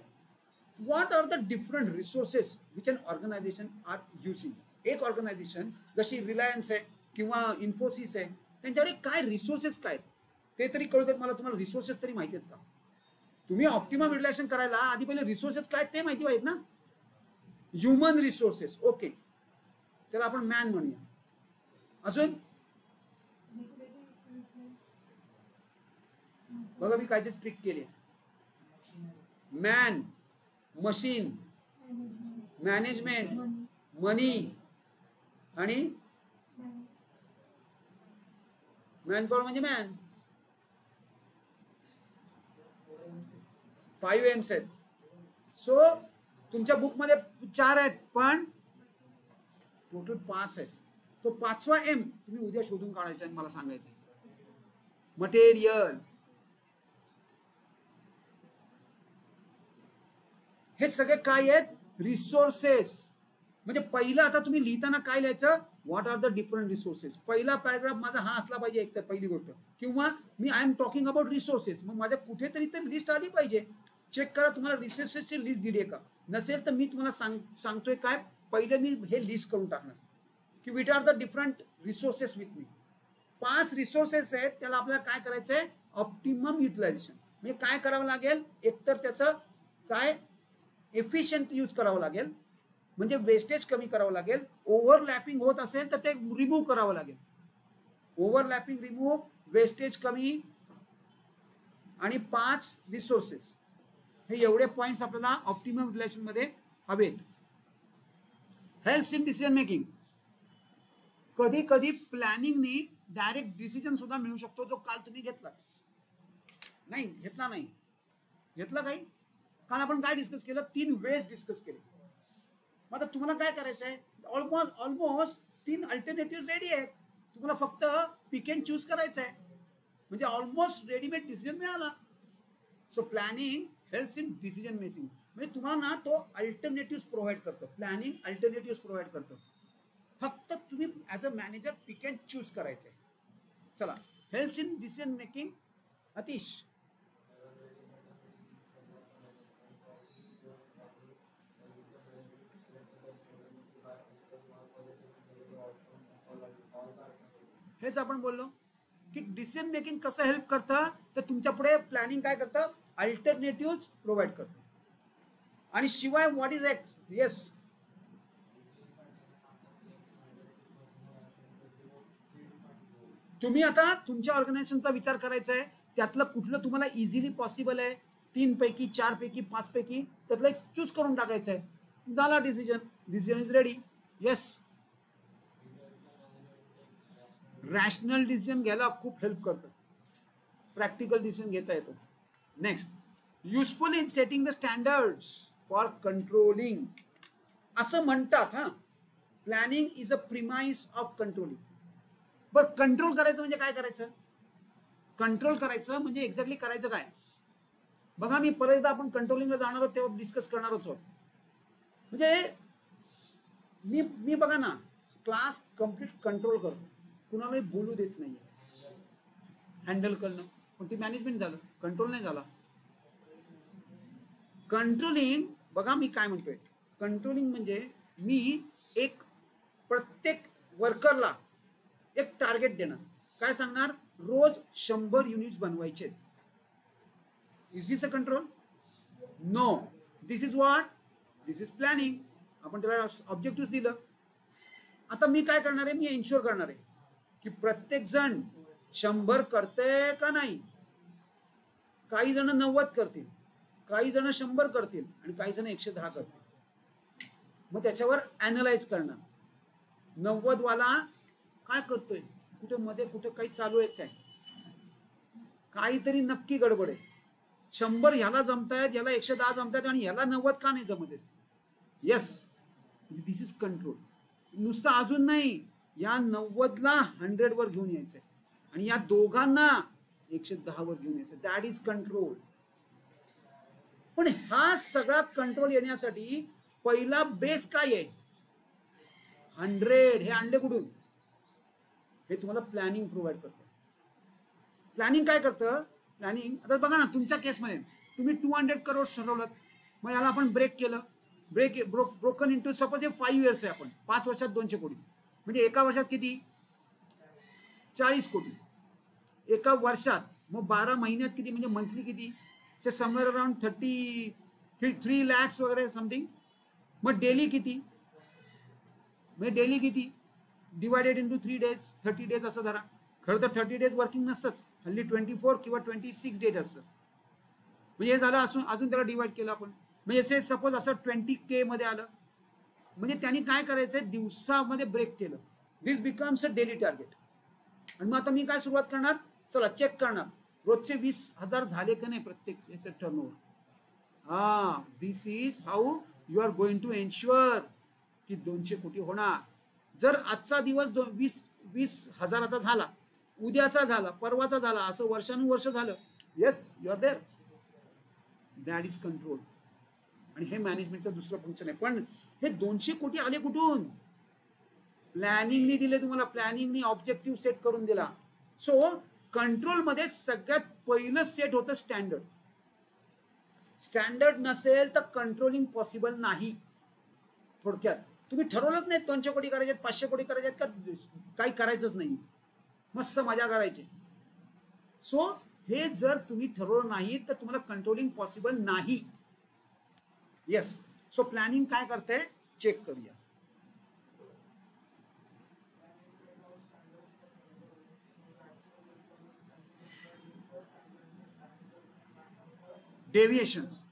what are the different resources which an organisation are using. एक ऑर्गनायझेशन जशी रिलायन्स आहे किंवा इन्फोसिस आहे, त्यांच्याकडे काय रिसोर्सेस काय ते तरी कळू देत मला. तुम्हाला रिसोर्सेस तरी माहिती आहेत का. तुम्ही ऑप्टिमम युटिलायझेशन करायला आधी पहिले रिसोर्सेस काय ते माहिती पाहिजेत ना. ह्युमन रिसोर्सेस, ओके, त्याला आपण मॅन म्हणूया. अजून बघा मी काहीतरी ट्रिक केली. मॅन, मशीन, मॅनेजमेंट, मनी आणि मॅनपॉवर म्हणजे मॅन. 5 M's आहेत. सो तुमच्या बुकमध्ये 4 आहेत पण टोटल 5 आहेत. तो 5वा M तुम्ही उद्या शोधून काढायचा आणि मला सांगायचं. मटेरियल, हे सगळे काय आहेत, रिसोर्सेस. म्हणजे पहिलं आता तुम्ही लिहिताना काय लिहायचं, what are the different resources. पहिला पॅराग्राफ माझा हा असला पाहिजे एक तर पहिली गोष्ट, किंवा मी I am talking about resources, मग माझ्या कुठेतरी तर लिस्ट आली पाहिजे. चेक करा तुम्हाला रिसोर्सेसची लिस्ट दिली आहे का. नसेल तर मी तुम्हाला सांगतोय काय, पहिले मी हे लिस्ट करून टाकणार की which are the different resources with me. 5 resources आहेत, त्याला आपल्याला काय करायचं आहे, ऑप्टिमम युटिलायझेशन. म्हणजे काय करावं लागेल, एकतर त्याचं काय एफिशियंट यूज करावं लागेल, म्हणजे वेस्टेज कमी करावं लागेल. ओव्हरलॅपिंग होत असेल तर ते रिमूव्ह करावं लागेल. ओव्हरलॅपिंग रिमूव्ह, वेस्टेज कमी, आणि 5 रिसोर्सेस. हे एवढे पॉइंट्स आपल्याला ऑप्टिमम युटिलायझेशन मध्ये हवेत. Helps in decision making. कधी कधी प्लॅनिंगनी डायरेक्ट डिसिजन सुद्धा मिळू शकतो, जो काल तुम्ही घेतला नाही घेतला काही. काल आपण काय डिस्कस केलं, 3 वेज डिस्कस केले. मग आता तुम्हाला काय करायचं आहे, ऑलमोस्ट 3 अल्टरनेटिव्ह रेडी आहेत. तुम्हाला फक्त पिक अँड चूज करायचं आहे, म्हणजे ऑलमोस्ट रेडीमेड डिसिजन मिळाला. So planning helps in decision making. म्हणजे तुम्हाला ना तो अल्टरनेटिव्ह प्रोव्हाइड करतो. प्लॅनिंग अल्टरनेटिव्ह प्रोव्हाइड करतो. फक्त तुम्ही as a manager pick and choose करायचं आहे. चला, helps in decision making. Atish, हेच आपण बोललो की डिसिजन मेकिंग कसं हेल्प करतं, तर तुमच्या पुढे प्लॅनिंग काय करतं, अल्टरनेटिव्ह प्रोव्हाइड करतं. आणि शिवाय व्हॉट इज एक्स, येस, तुम्ही आता तुमच्या ऑर्गनायझेशनचा विचार करायचा आहे, त्यातलं कुठलं तुम्हाला इझिली पॉसिबल आहे, 3 पैकी 4 पैकी 5 पैकी त्यातलं एक चूज करून टाकायचं आहे. झाला decision. Decision is ready. Yes, rational decision घ्यायला खूप हेल्प करतं. प्रॅक्टिकल डिसिजन घेता येतो. Next, useful in setting the standards for controlling. असं म्हणतात हा, planning is a premise of controlling. बरं, कंट्रोल करायचं म्हणजे काय करायचं, कंट्रोल करायचं म्हणजे एक्झॅक्टली करायचं काय. बघा, मी परत एकदा आपण कंट्रोलिंगला जाणार आहोत तेव्हा डिस्कस करणारच आहोत. म्हणजे मी बघा ना, क्लास कम्प्लीट कंट्रोल करतो, कुणालाही बोलू देत नाही, हँडल करणं, पण ती मॅनेजमेंट झालं, कंट्रोल नाही झाला. कंट्रोलिंग, बघा मी काय म्हणतोय, कंट्रोलिंग म्हणजे मी एक प्रत्येक वर्करला एक टार्गेट देणार. काय सांगणार, रोज 100 युनिट्स बनवायचे. Is this a control? No. This is what, this is planning. आपण त्याला ऑब्जेक्टिव्ह दिलं. आता मी काय करणार आहे, मी एन्श्योर करणार आहे की प्रत्येक जण 100 करते का नाही. काही जण 90 करतील, काही जण 100 करतील, आणि काही जण 110 करतील. मग त्याच्यावर ॲनलाइज करणार, 90 वाला काय करतोय, कुठे मध्ये कुठे काही चालू आहे काय, काहीतरी नक्की गडबड आहे. 100 ह्याला जमतायत, ह्याला 110 जमतायत, आणि ह्याला 90 का नाही जमत आहे. Yes, this is control. नुसतं अजून नाही, या 90ला 100 वर घेऊन यायचंय, आणि या दोघांना 110 वर घेऊन यायचं. That is control. पण हा सगळा कंट्रोल येण्यासाठी पहिला बेस काय आहे, 100. हे आणले कुठून, हे तुम्हाला प्लॅनिंग प्रोव्हाइड करतं. प्लॅनिंग काय करतं, प्लॅनिंग, आता बघा ना, तुमच्या केसमध्ये तुम्ही 200 करोड ठरवलं, मग याला आपण ब्रेक केलं, ब्रोकन इंटू, सपोज हे 5 इयर्स आहे, आपण 5 वर्षात 200 कोटी, म्हणजे एका वर्षात किती, 40 कोटी एका वर्षात. मग 12 महिन्यात किती, म्हणजे मंथली किती, से समवेअर अराउंड 3 lakhs वगैरे समथिंग. मग डेली किती, म्हणजे डेली किती, डिवायडेड इंटू 3 days, 30 days असं धरा. खरं तर 30 days वर्किंग नसतंच, हल्ली 24 किंवा 26 डेज असतं. म्हणजे हे झालं, अजून त्याला डिवाइड केलं आपण, म्हणजे सपोज असं 20K मध्ये आलं. म्हणजे त्यांनी काय करायचंय, दिवसामध्ये ब्रेक केलं. दिस बिकम्स अ डेली टार्गेट. आणि मग आता मी काय सुरुवात करणार, चला चेक करणार, रोजचे 20,000 झाले का नाही प्रत्येक याचं turnover. This is how you are going to ensure की 200 कोटी होणार. जर आजचा दिवस 20,000चा झाला, उद्याचा झाला, परवाचा झाला, असं वर्षानुवर्ष झालं, yes, you are there. That is control. आणि हे मॅनेजमेंटचं दुसरं फंक्शन आहे. पण हे 200 कोटी आले कुठून? प्लॅनिंगनी दिले तुम्हाला, प्लॅनिंगनी ऑब्जेक्टिव्ह सेट करून दिला. सो कंट्रोलमध्ये सगळ्यात पहिलं सेट होतं स्टँडर्ड. स्टँडर्ड नसेल तर कंट्रोलिंग पॉसिबल नाही. थोडक्यात तुम्ही ठरवलंच नाही 200 कोटी करायचे, 500 कोटी करायचे का काही करायचंच नाही, मस्त मजा करायची. सो हे जर तुम्ही ठरवलं नाही तर तुम्हाला कंट्रोलिंग पॉसिबल नाही. येस. सो प्लॅनिंग काय करते चेक करूया. डेविएशन्स.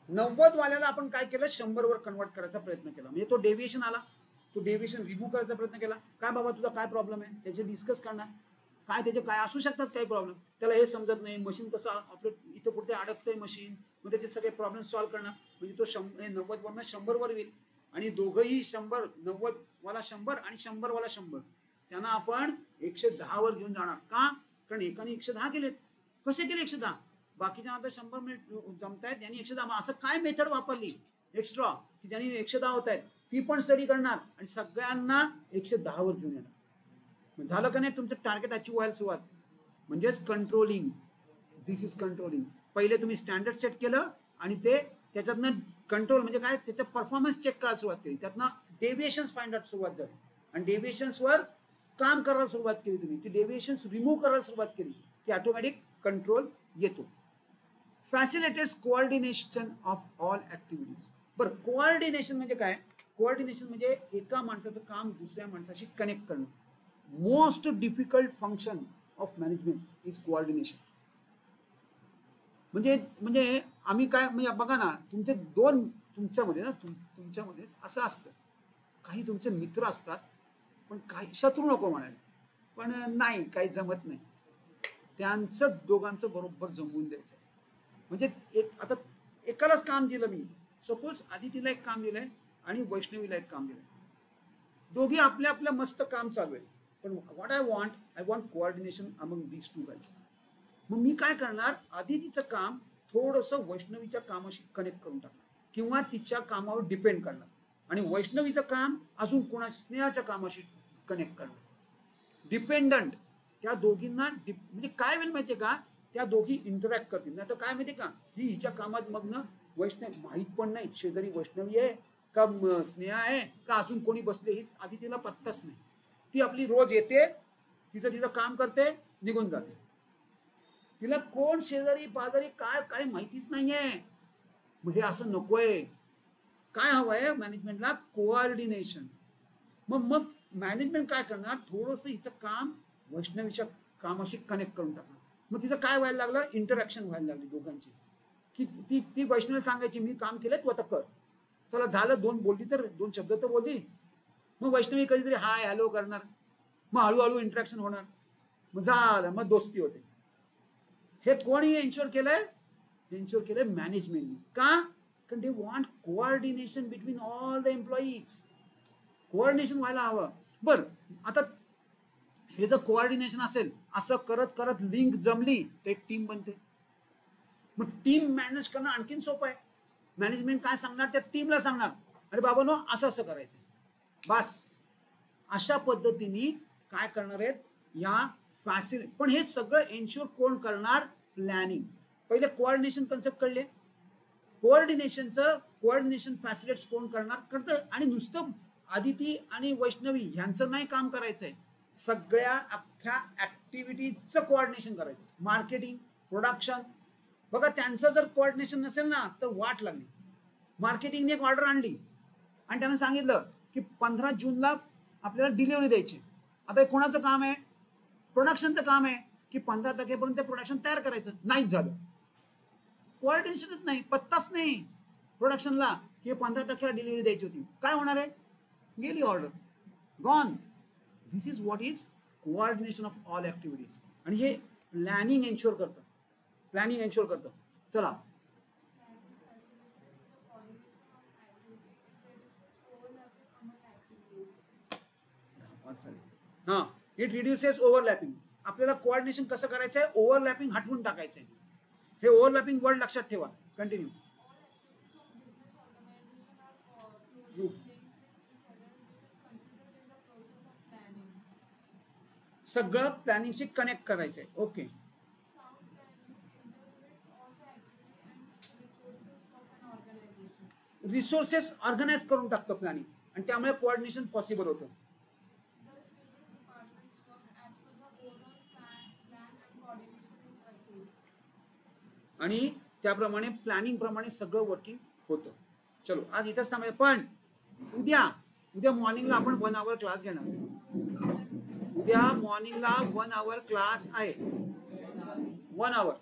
नव्वद वाल्याला आपण काय केलं, 100 वर कन्वर्ट करायचा प्रयत्न केला. म्हणजे तो डेव्हिएशन आला, तो डेव्हिएशन रिमूव्ह करायचा प्रयत्न केला. काय बाबा तुझा काय प्रॉब्लेम आहे त्याचे डिस्कस करणार, काय त्याचे काय असू शकतात काही प्रॉब्लेम, त्याला हे समजत नाही, मशीन कसं आपलं इथं कुठे अडकतंय मशीन, मग त्याचे सगळे प्रॉब्लेम सॉल्व्ह करणार. म्हणजे तो 90 वरनं 100 वर येईल. आणि दोघंही 100, 90 वाला 100 आणि 100 वाला 100, त्यांना आपण 110 वर घेऊन जाणार. का? कारण एकाने 110 केलेत. कसे केले 110? बाकीच्या आता 100 मिनिट जमतायत, यांनी 110. असं काय मेथड वापरली एक्स्ट्रा की ज्यांनी 110 होत आहेत, ती पण स्टडी करणार आणि सगळ्यांना 110 वर घेऊन येणार. झालं का नाही तुमचं टार्गेट अचीव्ह व्हायला सुरुवात. म्हणजेच कंट्रोलिंग. This is controlling. पहिले तुम्ही स्टँडर्ड सेट केलं आणि ते त्याच्यातनं कंट्रोल म्हणजे काय, त्याचा परफॉर्मन्स चेक करायला सुरुवात केली, त्यातनं डेव्हिएशन्स फाइंड आउट सुरुवात झाली आणि डेव्हिएशन्सवर काम करायला सुरुवात केली. तुम्ही ती डेव्हिएशन्स रिमूव्ह करायला सुरुवात केली की ऑटोमॅटिक कंट्रोल येतो. Facilitates coordination of all activities. बरं, कोऑर्डिनेशन म्हणजे काय? कोऑर्डिनेशन म्हणजे एका माणसाचं काम दुसऱ्या माणसाशी कनेक्ट करणं. Most difficult function of management is coordination. म्हणजे आम्ही काय, म्हणजे बघा ना, तुमचे दोन तुमच्यामध्ये ना तुमच्यामध्येच असं असतं, काही तुमचे मित्र असतात पण काही शत्रू नको म्हणायला, पण नाही काही जमत नाही, त्यांचं दोघांचं बरोबर जमवून द्यायचं. म्हणजे आता एकालाच काम दिलं मी, सपोज आदितीला एक काम दिलंय आणि वैष्णवीला एक काम दिलंय, दोघी आपल्या आपल्या मस्त काम चालू आहे, पण what I want coordination among these two guys. मग मी काय करणार, आदितीचं काम थोडंसं वैष्णवीच्या कामाशी कनेक्ट करून टाकणार किंवा तिच्या कामावर डिपेंड करणार, आणि वैष्णवीचं काम अजून कोणा स्नेहाच्या कामाशी कनेक्ट करणार. डिपेंडंट. त्या दोघींना म्हणजे काय होईल माहितीये का, त्या दोघी इंटरॅक्ट करतील. नाही तर काय माहितीये का, ही हिच्या कामात मग्न, वैष्णवी माहीत पण नाही शेजारी वैष्णवी आहे का स्नेहा आहे का अजून कोणी बसले, ही आदितीला पत्ताच नाही. ती आपली रोज येते, तिचं काम करते, निघून जाते. तिला कोण शेजारी पाजारी काय काय माहितीच नाहीये. मग हे असं नकोय. काय हवंय मॅनेजमेंटला? कोऑर्डिनेशन. मग मॅनेजमेंट काय करणार, थोडंसं हिचं काम वैष्णवीच्या कामाशी कनेक्ट करून टाकणार. मग तिचं काय व्हायला लागलं, इंटरॅक्शन व्हायला लागली दोघांची, की ती वैष्णवीला सांगायची मी काम केलंय तू आता कर. चला झालं, दोन शब्द तर बोलली. मग वैष्णवी कधीतरी हाय हॅलो करणार, मग हळूहळू इंटरॅक्शन होणार, मग झालं, मग दोस्ती होते. हे कोणी एन्श्योर केलंय? एन्श्योर केलंय मॅनेजमेंटने. का? कारण they want coordination between all the employees. Coordination व्हायला हवं. बरं, आता हे जर कोऑर्डिनेशन असेल, असं करत करत लिंक जमली तर एक टीम बनते. मग टीम मॅनेज करणं आणखीन सोपं आहे. मॅनेजमेंट काय सांगणार, त्या टीमला सांगणार, अरे बाबा नो असं असं करायचं बस. अशा पद्धतीने काय करणार आहेत या फॅसिलिटी. पण हे सगळं एन्श्योर कोण करणार? प्लॅनिंग. पहिले कोऑर्डिनेशन कन्सेप्ट कळले, कोऑर्डिनेशन फॅसिलिटीज कोण करतं. आणि नुसतं आदिती आणि वैष्णवी ह्यांचं नाही काम करायचंय, सगळ्या अख्ख्या ऍक्टिव्हिटीजचं कोऑर्डिनेशन करायचं. मार्केटिंग, प्रोडक्शन, बघा त्यांचं जर कोऑर्डिनेशन नसेल ना तर वाट लागली. मार्केटिंगने एक ऑर्डर आणली आणि त्यानं सांगितलं की 15 जूनला आपल्याला डिलिव्हरी द्यायची. आता हे कोणाचं काम आहे? प्रोडक्शनचं काम आहे की 15 तारखेपर्यंत प्रोडक्शन तयार करायचं. नाहीच झालं. कोऑर्डिनेशनच नाही, पत्ताच नाही प्रोडक्शनला की 15 तारखेला डिलिव्हरी द्यायची होती. काय होणार आहे? गेली order, gone. This is what is coordination of all activities. आणि हे प्लॅनिंग एन्श्योर करतं. चला हां, इट रिड्युसेस ओव्हरलॅपिंग. आपल्याला कोऑर्डिनेशन कसं करायचं आहे, ओव्हरलॅपिंग हटवून टाकायचं आहे. हे ओव्हरलॅपिंग वर्ड लक्षात ठेवा. कंटिन्यू. सगळं प्लॅनिंगशी कनेक्ट करायचं आहे. ओके. रिसोर्सेस ऑर्गनाइज करून टाकतो प्लॅनिंग आणि त्यामुळे कोऑर्डिनेशन पॉसिबल होतं. आणि त्याप्रमाणे प्लॅनिंग प्रमाणे सगळं वर्किंग होतं. चलो आज इथंच थांबायचं. पण उद्या मॉर्निंगला आपण 1 आवर क्लास घेणार. उद्या मॉर्निंगला 1 आवर क्लास आहे. 1 आवर.